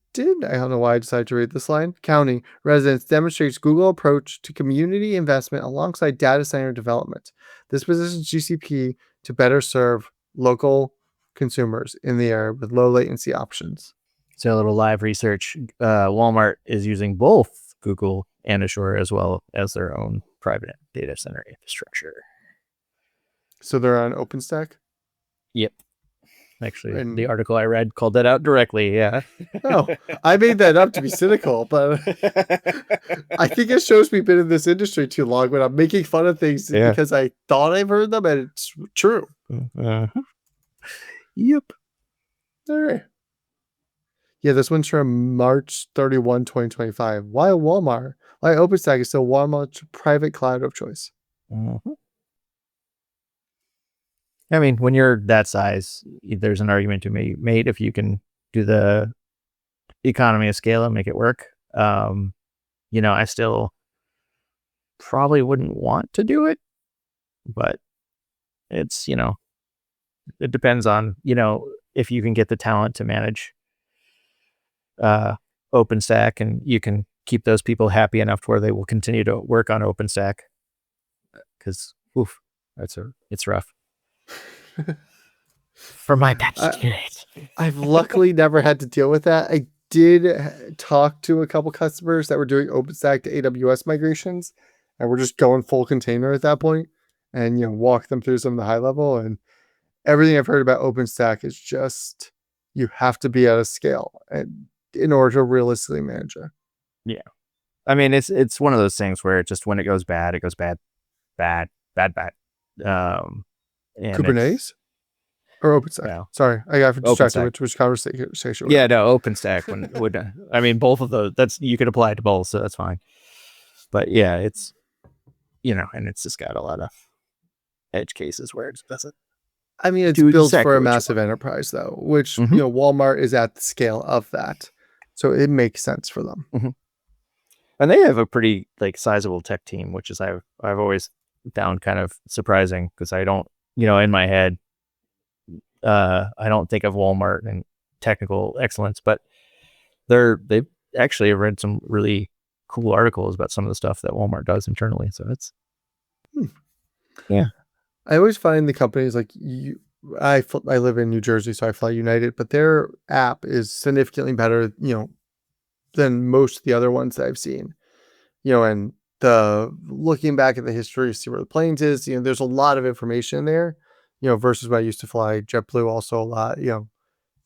I don't know why I decided to read this line, county residents demonstrates Google approach to community investment alongside data center development. This positions GCP to better serve local consumers in the area with low latency options. So a little live research. Walmart is using both Google and Azure as well as their own private data center infrastructure. So they're on OpenStack? Yep. Actually, the article I read called that out directly. Yeah. Oh, I made that up to be cynical, but I think it shows we've been in this industry too long when I'm making fun of things because I thought I've heard them and it's true. Yep. All right. Yeah, this one's from March 31, 2025. Why Walmart? Why OpenStack is still Walmart's private cloud of choice? I mean, when you're that size, there's an argument to be made if you can do the economy of scale and make it work. I still probably wouldn't want to do it, but it's, it depends on, if you can get the talent to manage OpenStack, and you can keep those people happy enough to where they will continue to work on OpenStack, because it's rough. For my bachelorette. I've luckily never had to deal with that. I did talk to a couple customers that were doing OpenStack to AWS migrations, and we're just going full container at that point, and walk them through some of the high level. And everything I've heard about OpenStack is just you have to be at a scale and in order to realistically manage it. Yeah, I mean it's one of those things where when it goes bad, it goes bad. And Kubernetes or OpenStack? No. Sorry, I got distracted. Which conversation? Yeah, no, OpenStack would. I mean, both of those. You could apply it to both, so that's fine. But yeah, it's and it's just got a lot of edge cases where it doesn't. I mean, it's built for a massive enterprise, though, which Walmart is at the scale of that, so it makes sense for them. Mm-hmm. And they have a pretty sizable tech team, which is I've always found kind of surprising, because I don't, in my head, I don't think of Walmart and technical excellence, but they've actually read some really cool articles about some of the stuff that Walmart does internally. So it's, yeah. I always find the companies I live in New Jersey, so I fly United, but their app is significantly better, than most of the other ones that I've seen, and looking back at the history, see where the planes is, there's a lot of information there, versus when I used to fly JetBlue also a lot,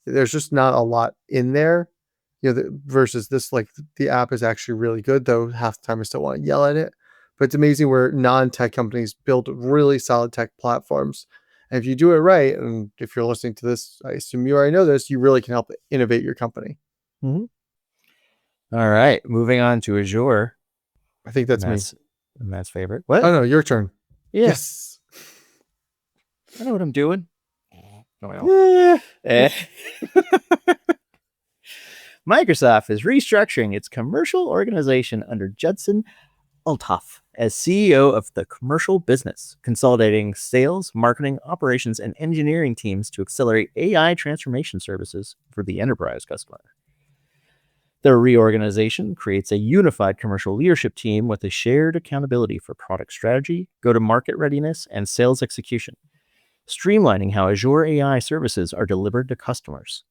there's just not a lot in there, versus this, the app is actually really good, though half the time I still want to yell at it. But it's amazing where non-tech companies build really solid tech platforms. And if you do it right, and if you're listening to this, I assume you already know this, you really can help innovate your company. Mm-hmm. All right. Moving on to Azure. I think that's Matt's favorite. What? Oh, no, your turn. Yes. I know what I'm doing. No, I don't. Microsoft is restructuring its commercial organization under Judson Althoff as CEO of the commercial business, consolidating sales, marketing, operations, and engineering teams to accelerate AI transformation services for the enterprise customer. The reorganization creates a unified commercial leadership team with a shared accountability for product strategy, go-to-market readiness, and sales execution, streamlining how Azure AI services are delivered to customers.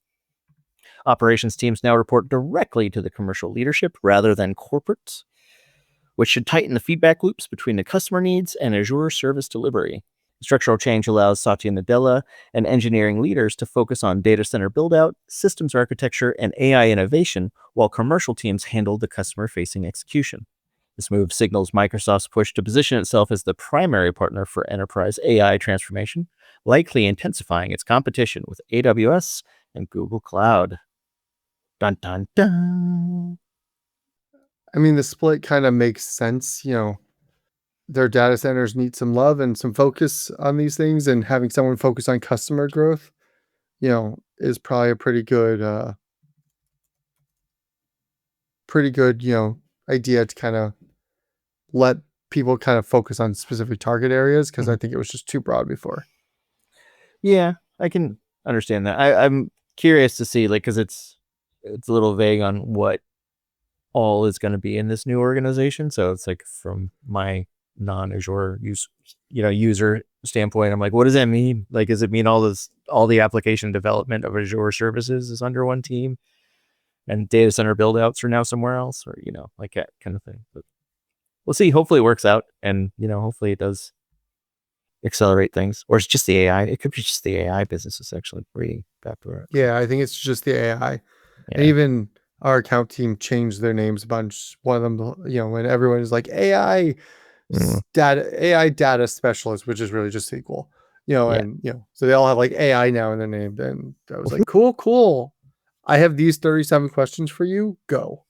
Operations teams now report directly to the commercial leadership rather than corporates, which should tighten the feedback loops between the customer needs and Azure service delivery. Structural change allows Satya Nadella and engineering leaders to focus on data center build-out, systems architecture, and AI innovation, while commercial teams handle the customer-facing execution. This move signals Microsoft's push to position itself as the primary partner for enterprise AI transformation, likely intensifying its competition with AWS and Google Cloud. Dun, dun, dun. I mean, the split kind of makes sense. Their data centers need some love and some focus on these things, and having someone focus on customer growth, is probably a pretty good, idea to kind of let people kind of focus on specific target areas, because I think it was just too broad before. Yeah, I can understand that. I'm curious to see, because it's a little vague on what all is going to be in this new organization. So it's from my non-Azure user standpoint, I'm like, what does that mean? Does it mean all the application development of Azure services is under one team, and data center build outs are now somewhere else, or that kind of thing? But we'll see. Hopefully it works out, and hopefully it does accelerate things, or it's just the AI. It could be just the AI business is actually pretty back to it. Yeah, I think it's just the AI, and even our account team changed their names a bunch. One of them, when everyone is like AI data specialist, which is really just SQL, and so they all have AI now in their name. And I was like, cool. I have these 37 questions for you. Go.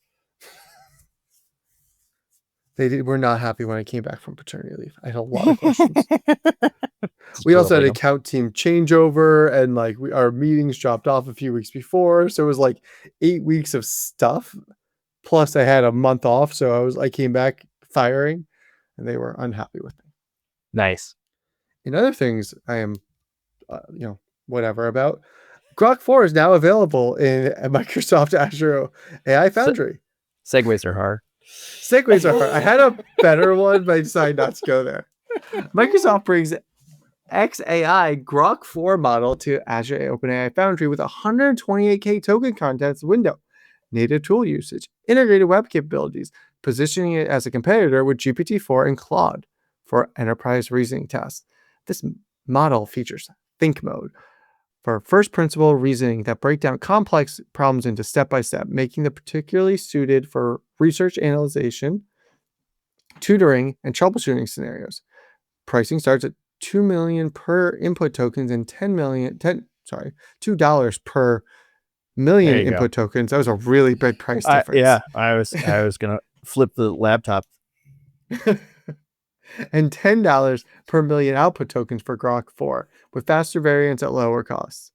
We're not happy when I came back from paternity leave. I had a lot of questions. We also had an account team changeover, and our meetings dropped off a few weeks before. So it was 8 weeks of stuff. Plus I had a month off. So I came back firing. and they were unhappy with me. Nice. In other things I am, whatever about, Grok 4 is now available in Microsoft Azure AI Foundry. Segues are hard. Segues are hard. I had a better one, but I decided not to go there. Microsoft brings XAI Grok 4 model to Azure OpenAI Foundry with 128K token contents window, native tool usage, integrated web capabilities, positioning it as a competitor with GPT-4 and Claude for enterprise reasoning tasks. This model features think mode for first principle reasoning that break down complex problems into step-by-step, making them particularly suited for research analysis, tutoring, and troubleshooting scenarios. Pricing starts at $2 million per input tokens and $2 per million input tokens. That was a really big price difference. I was gonna flip the laptop. And $10 per million output tokens for Grok 4, with faster variants at lower costs.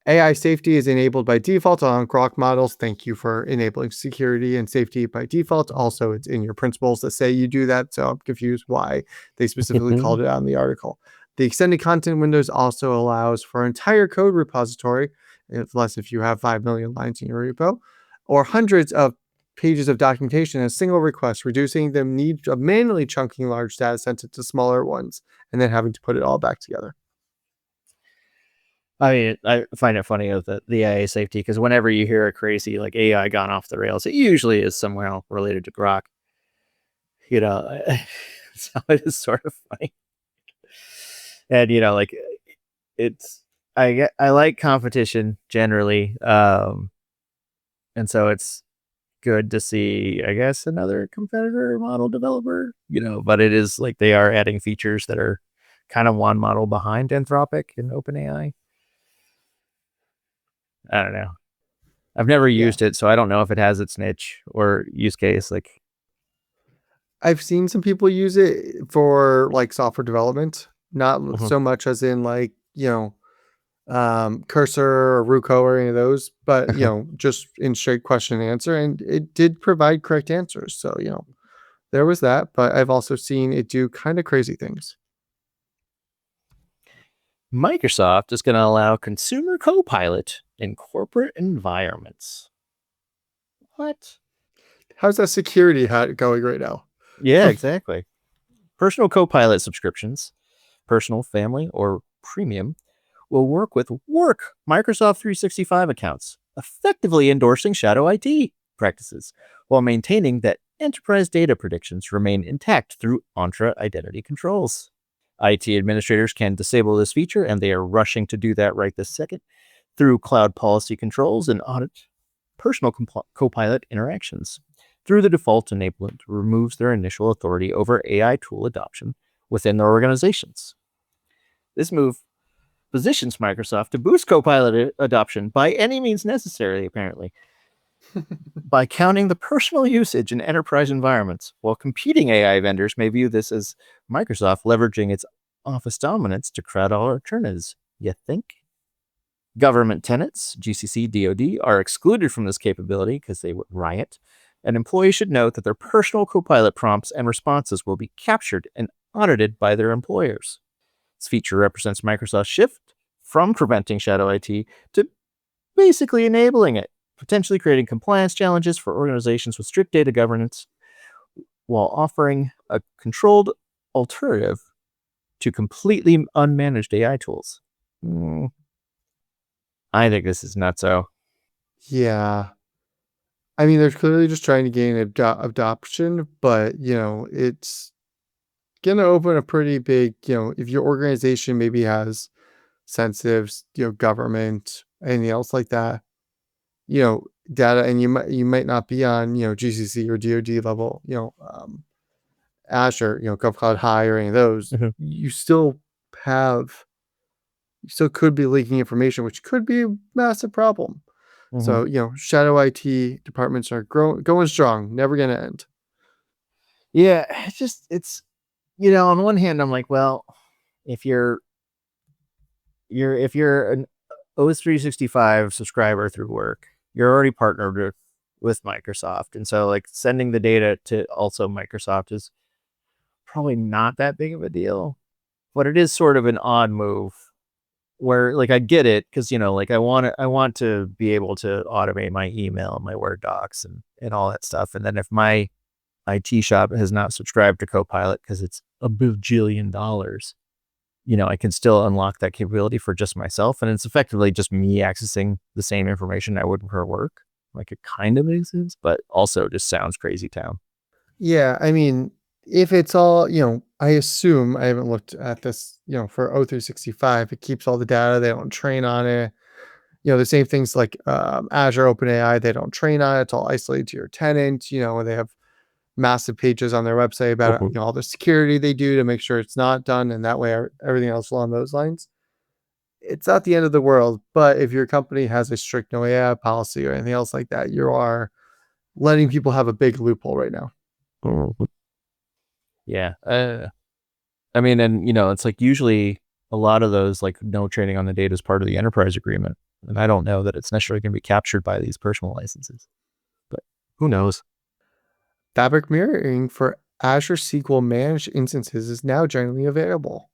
AI safety is enabled by default on Grok models. Thank you for enabling security and safety by default. Also, it's in your principles that say you do that, so I'm confused why they specifically called it out in the article. The extended content windows also allows for entire code repository, unless if you have 5 million lines in your repo, or hundreds of pages of documentation in a single request, reducing the need of manually chunking large data sets into smaller ones and then having to put it all back together. I mean, I find it funny with the AI safety, because whenever you hear a crazy like AI gone off the rails, it usually is somewhere related to Grok. So it is sort of funny. And like I like competition generally, and so it's good to see, I guess, another competitor model developer, but it is like they are adding features that are kind of one model behind Anthropic and OpenAI. I don't know. I've never used it, so I don't know if it has its niche or use case. Like, I've seen some people use it for like software development, not so much as in like, Cursor or Ruko or any of those, but just in straight question and answer, and it did provide correct answers. So there was that, but I've also seen it do kind of crazy things. Microsoft is going to allow consumer Copilot in corporate environments. What? How's that security going right now? Yeah, exactly. Personal Copilot subscriptions, personal, family, or premium, will work with Microsoft 365 accounts, effectively endorsing shadow IT practices while maintaining that enterprise data predictions remain intact through Entra identity controls. IT administrators can disable this feature, and they are rushing to do that right this second through cloud policy controls and audit personal Copilot interactions. Through the default enablement, removes their initial authority over AI tool adoption within their organizations. This move positions Microsoft to boost Copilot adoption by any means necessary, apparently, by counting the personal usage in enterprise environments, while competing AI vendors may view this as Microsoft leveraging its Office dominance to crowd all alternatives. You think? Government tenants, GCC, DoD, are excluded from this capability because they would riot, and employees should note that their personal Copilot prompts and responses will be captured and audited by their employers. This feature represents Microsoft's shift from preventing shadow IT to basically enabling it, potentially creating compliance challenges for organizations with strict data governance, while offering a controlled alternative to completely unmanaged AI tools. I think this is nutso. Yeah. I mean, they're clearly just trying to gain adoption, but, it's going to open a pretty big, if your organization maybe has sensitive, government, anything else like that, data, and you might not be on, GCC or DoD level, Azure, GovCloud High or any of those, you still could be leaking information, which could be a massive problem. So, shadow IT departments are going strong, never going to end. Yeah, it's on one hand, I'm like, well, if you're an O365 subscriber through work, you're already partnered with Microsoft, and so like sending the data to also Microsoft is probably not that big of a deal, but it is sort of an odd move where like I get it because like I want to be able to automate my email, my Word docs, and all that stuff. And then if my IT shop has not subscribed to Copilot because it's a bajillion dollars, I can still unlock that capability for just myself, and it's effectively just me accessing the same information I would for work. Like it kind of makes sense, but also just sounds crazy town. Yeah, I mean, if it's all, I assume I haven't looked at this, for O365, it keeps all the data, they don't train on it. The same things like Azure OpenAI, they don't train on it. It's all isolated to your tenant, where they have massive pages on their website about all the security they do to make sure it's not done, and that way everything else along those lines. It's not the end of the world, but if your company has a strict no AI policy or anything else like that, you are letting people have a big loophole right now. Yeah. I mean, and it's like usually a lot of those like no training on the data is part of the enterprise agreement. And I don't know that it's necessarily going to be captured by these personal licenses, but who knows? Fabric mirroring for Azure SQL managed instances is now generally available.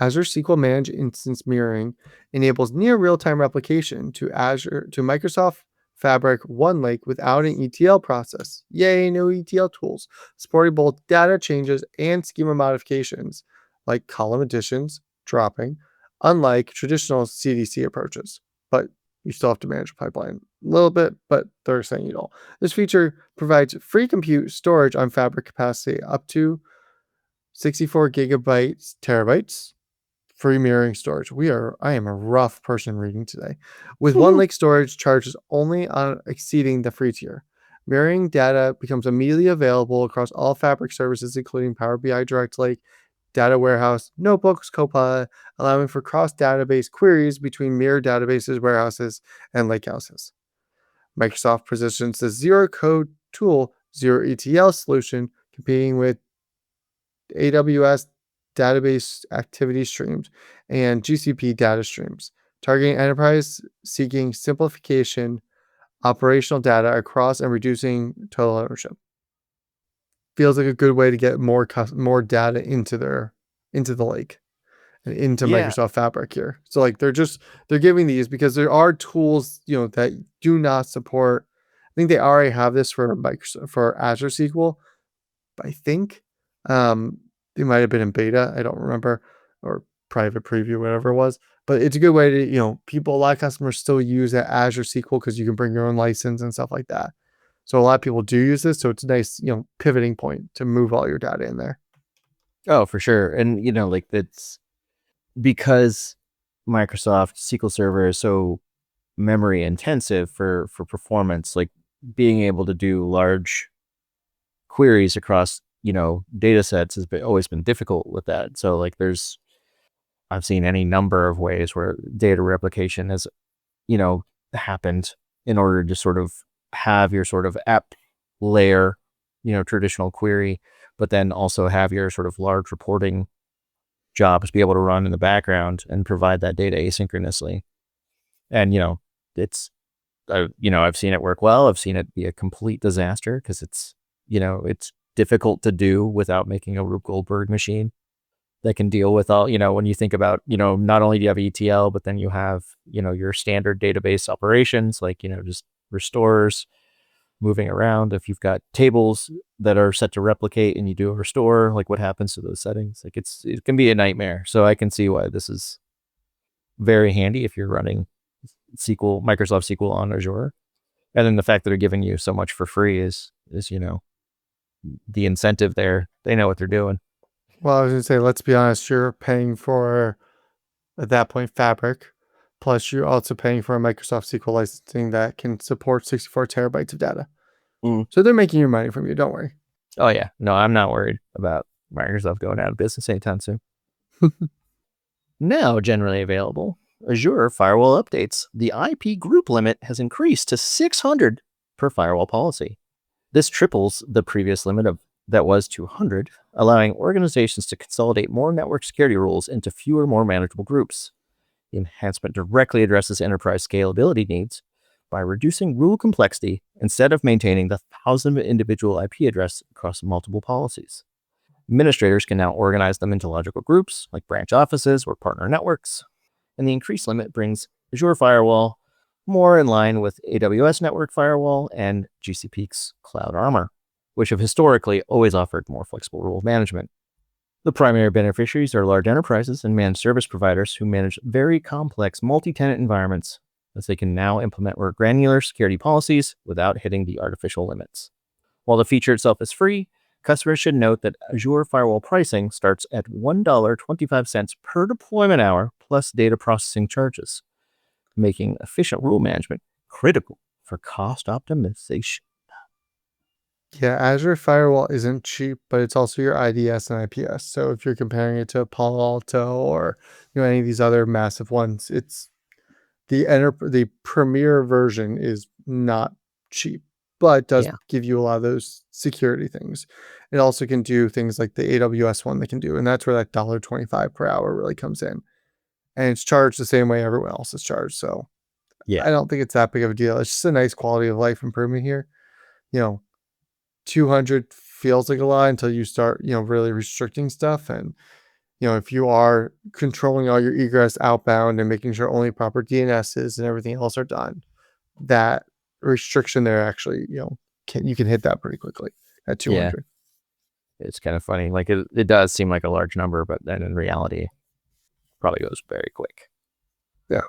Azure SQL Managed Instance Mirroring enables near real-time replication to Microsoft Fabric OneLake without an ETL process. Yay, no ETL tools, supporting both data changes and schema modifications, like column additions, dropping, unlike traditional CDC approaches. But you still have to manage a pipeline a little bit, but they're saying you don't. This feature provides free compute storage on Fabric capacity up to 64 gigabytes, terabytes, free mirroring storage. I am a rough person reading today. With OneLake storage charges only on exceeding the free tier. Mirroring data becomes immediately available across all Fabric services, including Power BI Direct Lake, Data Warehouse, Notebooks, Copilot, allowing for cross-database queries between mirror databases, warehouses, and lakehouses. Microsoft positions the zero-code tool, Zero ETL solution, competing with AWS database activity streams and GCP data streams, targeting enterprise seeking simplification, operational data across and reducing total ownership. Feels like a good way to get more data into the lake and into Microsoft Fabric here. So like they're giving these because there are tools that do not support. I think they already have this for Microsoft for Azure SQL, but I think they might have been in beta. I don't remember, or private preview, whatever it was. But it's a good way to, a lot of customers still use that Azure SQL because you can bring your own license and stuff like that. So a lot of people do use this. So it's a nice, pivoting point to move all your data in there. Oh, for sure. And, like that's because Microsoft SQL Server is so memory intensive for performance, like being able to do large queries across data sets has always been difficult with that. So like I've seen any number of ways where data replication has happened in order to sort of have your sort of app layer traditional query, but then also have your sort of large reporting jobs be able to run in the background and provide that data asynchronously. And I've seen it work well. I've seen it be a complete disaster because it's difficult to do without making a Rube Goldberg machine that can deal with all, when you think about, not only do you have ETL, but then you have, your standard database operations, like, just restores, moving around. If you've got tables that are set to replicate and you do a restore, like what happens to those settings? Like it can be a nightmare. So I can see why this is very handy if you're running Microsoft SQL on Azure. And then the fact that they're giving you so much for free is the incentive there. They know what they're doing. Well, I was going to say, let's be honest, you're paying for, at that point, Fabric, plus you're also paying for a Microsoft SQL licensing that can support 64 terabytes of data. So they're making your money from you, don't worry. Oh yeah, no, I'm not worried about Microsoft going out of business anytime soon. Now generally available, Azure firewall updates. The IP group limit has increased to 600 per firewall policy. This triples the previous limit that was 200, allowing organizations to consolidate more network security rules into fewer, more manageable groups. The enhancement directly addresses enterprise scalability needs by reducing rule complexity instead of maintaining the 1,000 individual IP address across multiple policies. Administrators can now organize them into logical groups like branch offices or partner networks. And the increased limit brings Azure Firewall more in line with AWS Network Firewall and GCP's Cloud Armor, which have historically always offered more flexible rule management. The primary beneficiaries are large enterprises and managed service providers who manage very complex multi-tenant environments, as they can now implement more granular security policies without hitting the artificial limits. While the feature itself is free, customers should note that Azure Firewall pricing starts at $1.25 per deployment hour plus data processing charges, making efficient rule management critical for cost optimization. Yeah, Azure Firewall isn't cheap, but it's also your IDS and IPS. So if you're comparing it to Palo Alto or any of these other massive ones, it's the premier version is not cheap, but does give you a lot of those security things. It also can do things like the AWS one they can do, and that's where that $1.25 per hour really comes in. And it's charged the same way everyone else is charged. So I don't think it's that big of a deal. It's just a nice quality of life improvement here. 200 feels like a lot until you start, really restricting stuff. And, if you are controlling all your egress outbound and making sure only proper DNSs and everything else are done, that restriction there actually, you can hit that pretty quickly at 200. Yeah. It's kind of funny. Like it does seem like a large number, but then in reality, probably goes very quick. Yeah.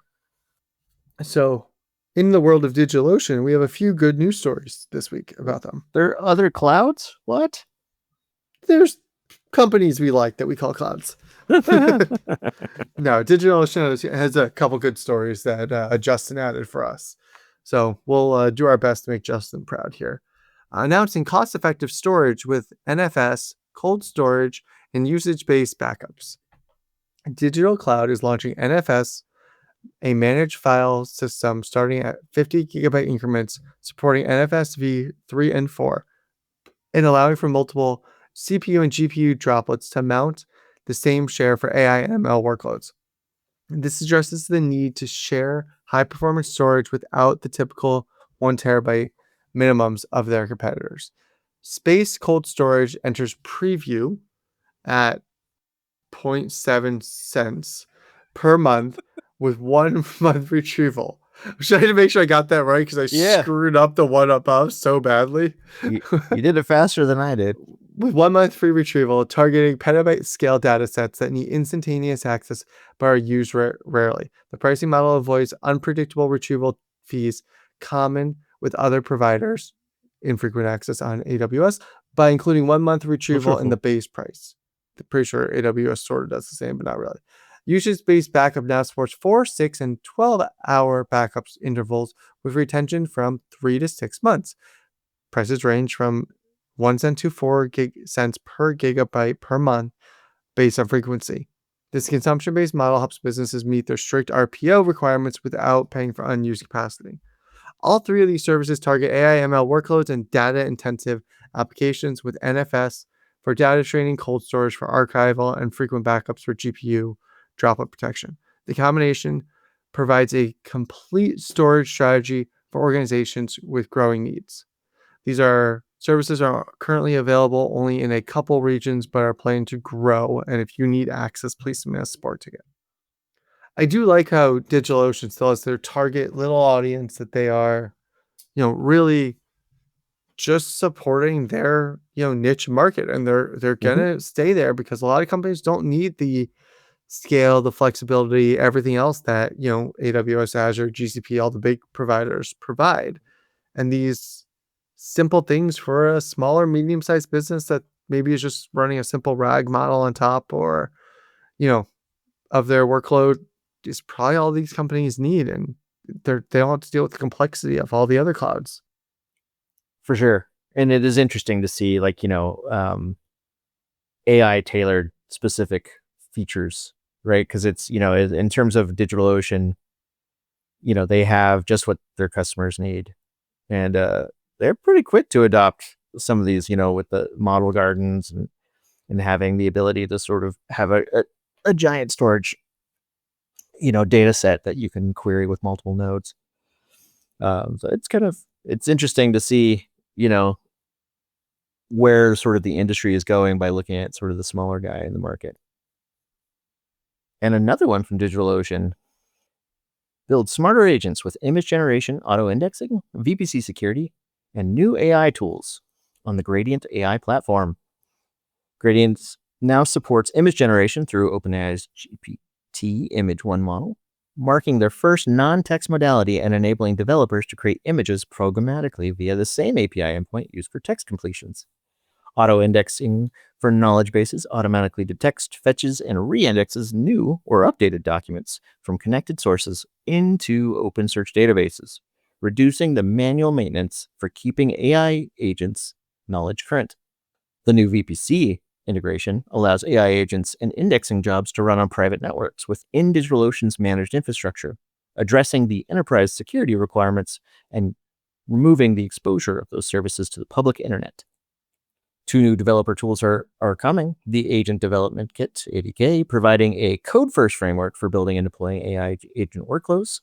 So in the world of DigitalOcean, we have a few good news stories this week about them. There are other clouds? What? There's companies we like that we call clouds. No, DigitalOcean has a couple good stories that Justin added for us. So we'll do our best to make Justin proud here. Announcing cost-effective storage with NFS, cold storage, and usage-based backups. Digital Cloud is launching NFS, a managed file system starting at 50 gigabyte increments, supporting NFS v3 and 4, and allowing for multiple CPU and GPU droplets to mount the same share for AI and ML workloads. This addresses the need to share high-performance storage without the typical 1 terabyte minimums of their competitors. Space Cold Storage enters preview at 0.7 cents per month with 1 month retrieval. I'm trying to make sure I got that right because I screwed up the one above so badly. You did it faster than I did. With 1 month free retrieval, targeting petabyte scale data sets that need instantaneous access but are used rarely. The pricing model avoids unpredictable retrieval fees common with other providers, infrequent access on AWS, by including 1 month retrieval in the base price. I'm pretty sure AWS sort of does the same, but not really. Usage-based backup now supports 4, 6, and 12-hour backups intervals with retention from 3 to 6 months. Prices range from 1 cent to 4 cents per gigabyte per month based on frequency. This consumption-based model helps businesses meet their strict RPO requirements without paying for unused capacity. All three of these services target AI/ML workloads and data-intensive applications with NFS for data training, cold storage for archival, and frequent backups for GPU droplet protection. The combination provides a complete storage strategy for organizations with growing needs. These services are currently available only in a couple regions, but are planning to grow. And if you need access, please submit a support ticket. I do like how DigitalOcean still has their target little audience that they are, really just supporting their, niche market, and they're gonna stay there because a lot of companies don't need the scale, the flexibility, everything else that AWS, Azure, GCP, all the big providers provide. And these simple things for a smaller, medium-sized business that maybe is just running a simple RAG model on top, or of their workload, is probably all these companies need, and they don't have to deal with the complexity of all the other clouds. For sure. And it is interesting to see, AI tailored specific features, right? Because it's, in terms of DigitalOcean, they have just what their customers need. And they're pretty quick to adopt some of these, with the model gardens and having the ability to sort of have a giant storage, data set that you can query with multiple nodes. So it's interesting to see, where sort of the industry is going by looking at sort of the smaller guy in the market. And another one from DigitalOcean: build smarter agents with image generation, auto-indexing, VPC security, and new AI tools on the Gradient AI platform. Gradient now supports image generation through OpenAI's GPT Image 1 model, marking their first non-text modality and enabling developers to create images programmatically via the same API endpoint used for text completions. Auto-indexing for knowledge bases automatically detects, fetches, and re-indexes new or updated documents from connected sources into OpenSearch databases, reducing the manual maintenance for keeping AI agents knowledge current. The new VPC integration allows AI agents and indexing jobs to run on private networks within DigitalOcean's managed infrastructure, addressing the enterprise security requirements and removing the exposure of those services to the public internet. 2 new developer tools are coming: the Agent Development Kit, ADK, providing a code-first framework for building and deploying AI agent workflows,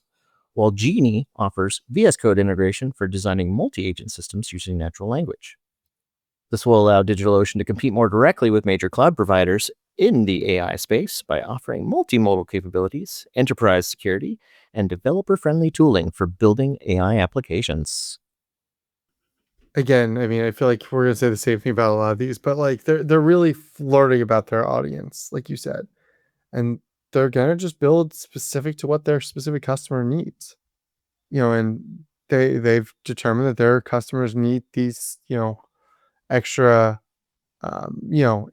while Genie offers VS Code integration for designing multi-agent systems using natural language. This will allow DigitalOcean to compete more directly with major cloud providers in the AI space by offering multimodal capabilities, enterprise security, and developer-friendly tooling for building AI applications. Again, I mean, I feel like we're gonna say the same thing about a lot of these, but like they're really flirting about their audience, like you said, and they're gonna just build specific to what their specific customer needs, and they've determined that their customers need these, extra,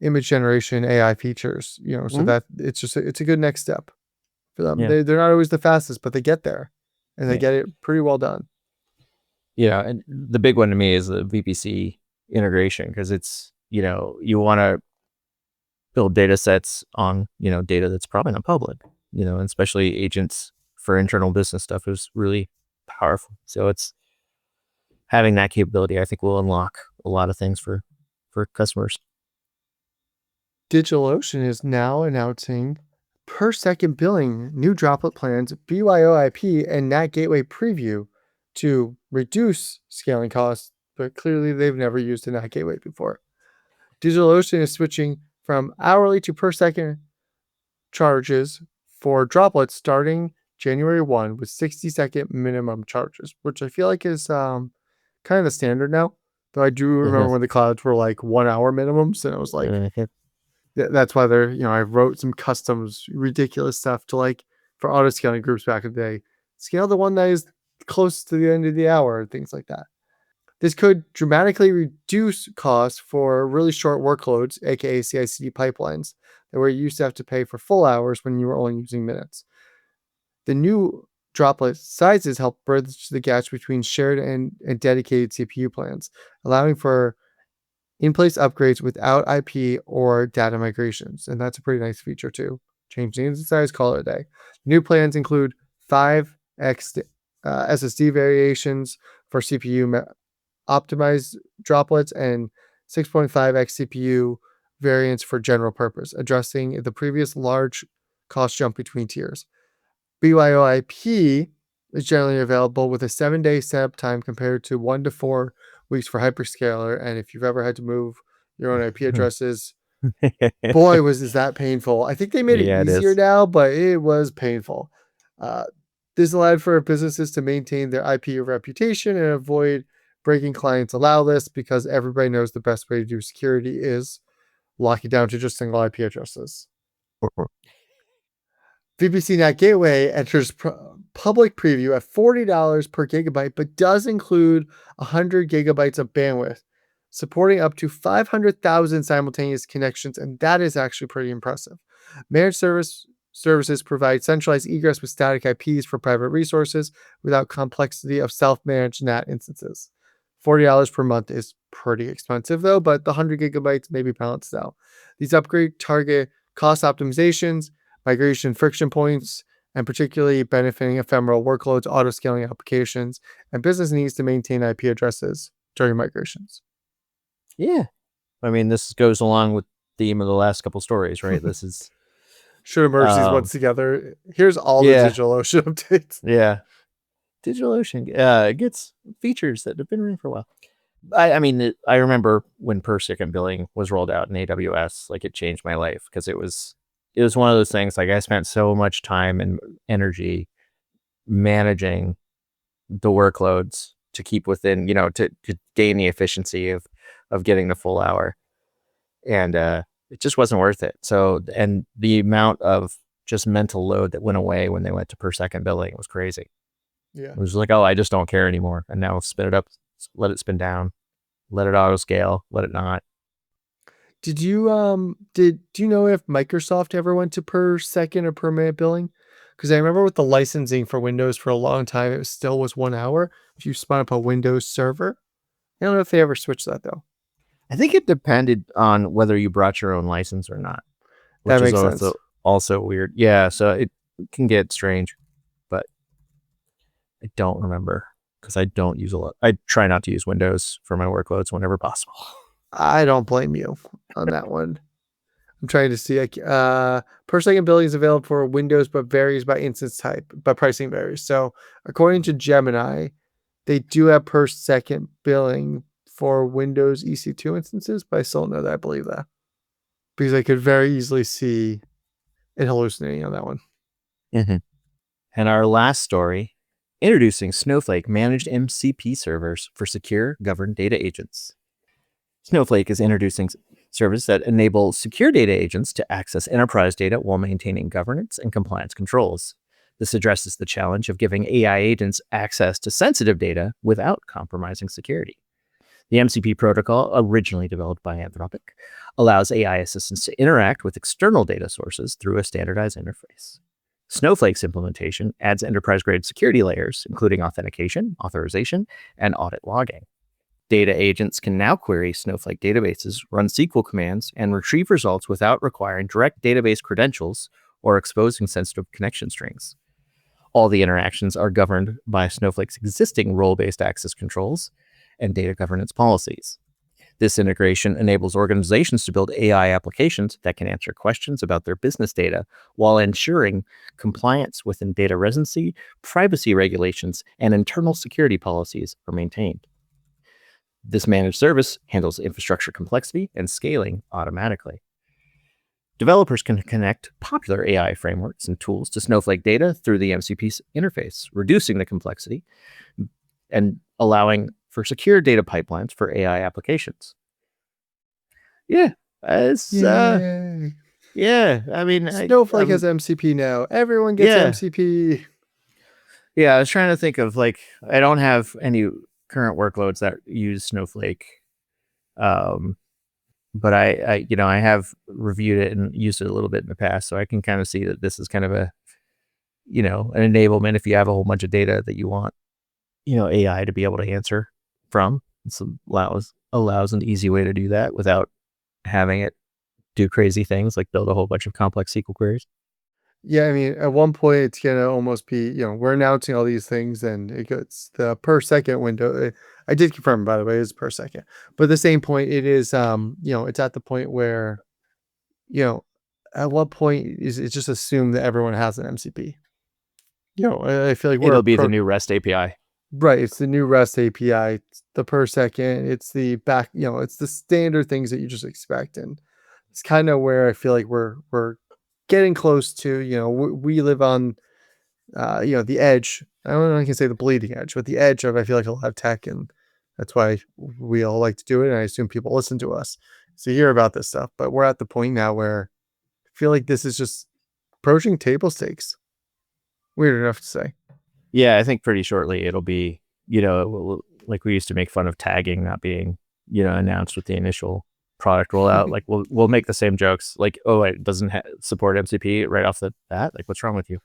image generation AI features, so that it's a good next step for them. Yeah. They're not always the fastest, but they get there, and they Yeah. get it pretty well done. Yeah, and the big one to me is the VPC integration, because it's, you want to build data sets on, data that's probably not public, and especially agents for internal business stuff is really powerful. So it's having that capability, I think, will unlock a lot of things for customers. DigitalOcean is now announcing per second billing, new droplet plans, BYOIP, and NAT gateway preview to reduce scaling costs, but clearly they've never used a NAT gateway before. DigitalOcean is switching from hourly to per second charges for droplets starting January 1 with 60-second minimum charges, which I feel like is kind of the standard now. Though I do remember when the clouds were like 1 hour minimums, and it was like, that's why I wrote some customs, ridiculous stuff to like for auto scaling groups back in the day. Scale the one that is close to the end of the hour, things like that. This could dramatically reduce costs for really short workloads, aka CI/CD pipelines, that where you used to have to pay for full hours when you were only using minutes. The new droplet sizes help bridge the gaps between shared and dedicated CPU plans, allowing for in-place upgrades without IP or data migrations. And that's a pretty nice feature too. Change the instance size, call it a day. New plans include 5x SSD variations for CPU optimized droplets and 6.5x CPU variants for general purpose, addressing the previous large cost jump between tiers. BYOIP is generally available with a 7-day setup time compared to 1 to 4 weeks for hyperscaler. And if you've ever had to move your own IP addresses, boy, is that painful. I think they made it easier now, but it was painful. This allowed for businesses to maintain their IP reputation and avoid breaking clients' allow lists, because everybody knows the best way to do security is lock it down to just single IP addresses. VPC NAT Gateway enters public preview at $40 per gigabyte, but does include 100 gigabytes of bandwidth, supporting up to 500,000 simultaneous connections, and that is actually pretty impressive. Managed services provide centralized egress with static IPs for private resources without complexity of self-managed NAT instances. $40 per month is pretty expensive though, but the 100 gigabytes may be balanced out. These upgrades target cost optimizations, migration friction points, and particularly benefiting ephemeral workloads, auto-scaling applications, and business needs to maintain IP addresses during migrations. Yeah. I mean, this goes along with the theme of the last couple stories, right? This is... should have merged these ones together. Here's all the DigitalOcean updates. Yeah. DigitalOcean gets features that have been running for a while. I mean, I remember when per second billing was rolled out in AWS, like it changed my life because it was one of those things. Like I spent so much time and energy managing the workloads to keep within, to gain the efficiency of getting the full hour, and it just wasn't worth it. So, and the amount of just mental load that went away when they went to per second billing was crazy. Yeah. It was like, oh, I just don't care anymore. And now spin it up, let it spin down, let it auto scale, let it not. Did you do you know if Microsoft ever went to per second or per minute billing? Because I remember with the licensing for Windows for a long time, it still was 1 hour if you spun up a Windows server. I don't know if they ever switched that though. I think it depended on whether you brought your own license or not, That which is makes sense. also weird. Yeah, so it can get strange, but I don't remember because I don't use a lot. I try not to use Windows for my workloads whenever possible. I don't blame you on that one. I'm trying to see. Per second billing is available for Windows, but varies by instance type. But pricing varies. So, according to Gemini, they do have per second billing for Windows EC2 instances, but I still don't know that I believe that because I could very easily see it hallucinating on that one. And our last story, introducing Snowflake managed MCP servers for secure governed data agents. Snowflake is introducing services that enable secure data agents to access enterprise data while maintaining governance and compliance controls. This addresses the challenge of giving AI agents access to sensitive data without compromising security. The MCP protocol, originally developed by Anthropic, allows AI assistants to interact with external data sources through a standardized interface. Snowflake's implementation adds enterprise-grade security layers, including authentication, authorization, and audit logging. Data agents can now query Snowflake databases, run SQL commands, and retrieve results without requiring direct database credentials or exposing sensitive connection strings. All the interactions are governed by Snowflake's existing role-based access controls and data governance policies. This integration enables organizations to build AI applications that can answer questions about their business data while ensuring compliance within data residency, privacy regulations, and internal security policies are maintained. This managed service handles infrastructure complexity and scaling automatically. Developers can connect popular AI frameworks and tools to Snowflake data through the MCP interface, reducing the complexity and allowing for secure data pipelines for AI applications. Yeah, Yay. yeah. I mean, Snowflake has MCP now. Everyone gets MCP. Yeah, I was trying to think of I don't have any current workloads that use Snowflake, but I have reviewed it and used it a little bit in the past, so I can kind of see that this is kind of a an enablement if you have a whole bunch of data that you want AI to be able to answer from. This allows an easy way to do that without having it do crazy things like build a whole bunch of complex SQL queries. Yeah, I mean, at one point it's gonna almost be, we're announcing all these things, and it gets the per second window. I did confirm, by the way, it's per second. But at the same point, it is, it's at the point where, at what point is it just assumed that everyone has an MCP? I feel like It'll be the new REST API. Right, it's the new REST API, it's the per second, it's the back, it's the standard things that you just expect, and it's kind of where I feel like we're getting close to. We live on, the edge. I don't know if I can say the bleeding edge, but the edge of I feel like a lot of tech, and that's why we all like to do it. And I assume people listen to us to hear about this stuff. But we're at the point now where I feel like this is just approaching table stakes. Weird enough to say. Yeah, I think pretty shortly it'll be, like we used to make fun of tagging not being, announced with the initial product rollout. Like we'll make the same jokes. Like, oh, it doesn't support MCP right off the bat. Like, what's wrong with you?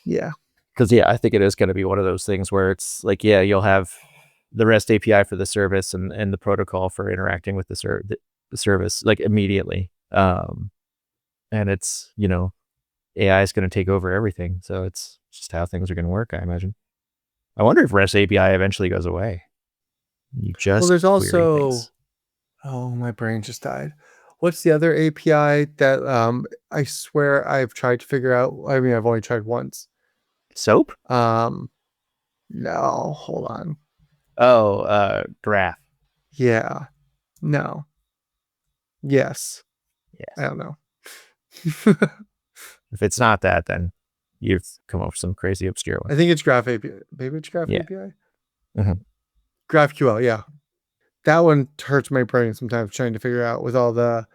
Yeah. Because I think it is going to be one of those things where it's like, you'll have the REST API for the service and the protocol for interacting with the service like immediately. And it's AI is going to take over everything. So it's just how things are going to work, I imagine. I wonder if REST API eventually goes away. There's also, oh, my brain just died. What's the other API that I swear I've tried to figure out? I mean, I've only tried once. SOAP? No, hold on. Graph. Yeah. No. Yes. Yes. I don't know. If it's not that, then you've come up with some crazy obscure one. I think it's Graph API. Maybe it's Graph Yeah. API? Mhm. GraphQL, yeah. That one hurts my brain sometimes trying to figure out with all the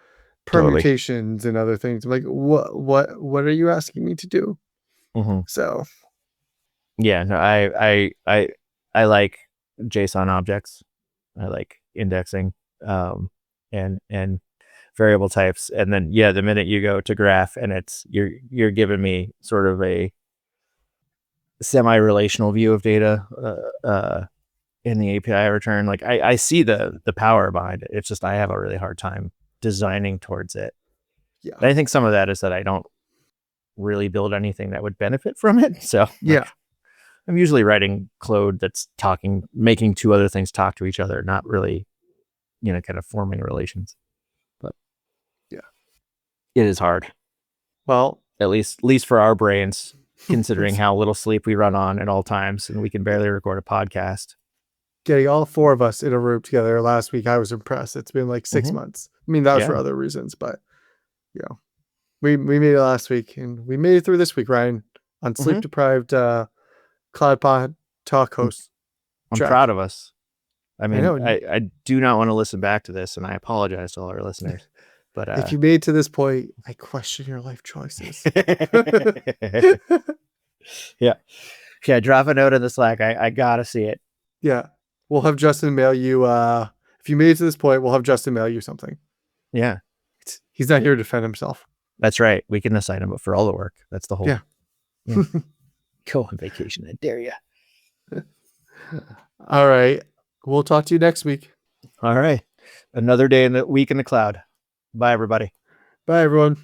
Totally. permutations and other things. I'm like, what are you asking me to do? Mhm. So Yeah, no, I like JSON objects. I like indexing, and variable types. And then the minute you go to graph and you're giving me sort of a semi-relational view of data in the API return. Like I see the power behind it. It's just I have a really hard time designing towards it. yeah. And I think some of that is that I don't really build anything that would benefit from it. So Yeah. I'm usually writing code that's making two other things talk to each other, not really, kind of forming relations. But yeah, it is hard. Well, at least for our brains, considering how little sleep we run on at all times, and we can barely record a podcast. Getting all four of us in a room together last week, I was impressed. It's been like 6 months. I mean, that was for other reasons, but we made it last week, and we made it through this week, Ryan, on sleep deprived Cloud Pod Talk host. I'm proud of us. I mean, know. I do not want to listen back to this, and I apologize to all our listeners. But if you made it to this point, I question your life choices. Yeah. Drop a note in the Slack. I gotta see it. Yeah. We'll have Justin mail you. If you made it to this point, we'll have Justin mail you something. Yeah. He's not here to defend himself. That's right. We can assign him for all the work. That's the whole. Yeah. Go on vacation. I dare you. All right. We'll talk to you next week. All right. Another day in the week in the cloud. Bye, everybody. Bye, everyone.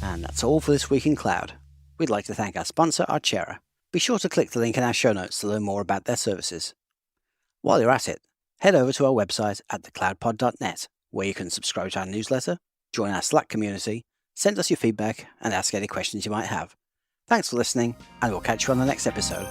And that's all for this week in cloud. We'd like to thank our sponsor, Archera. Be sure to click the link in our show notes to learn more about their services. While you're at it, head over to our website at thecloudpod.net, where you can subscribe to our newsletter, join our Slack community, send us your feedback, and ask any questions you might have. Thanks for listening, and we'll catch you on the next episode.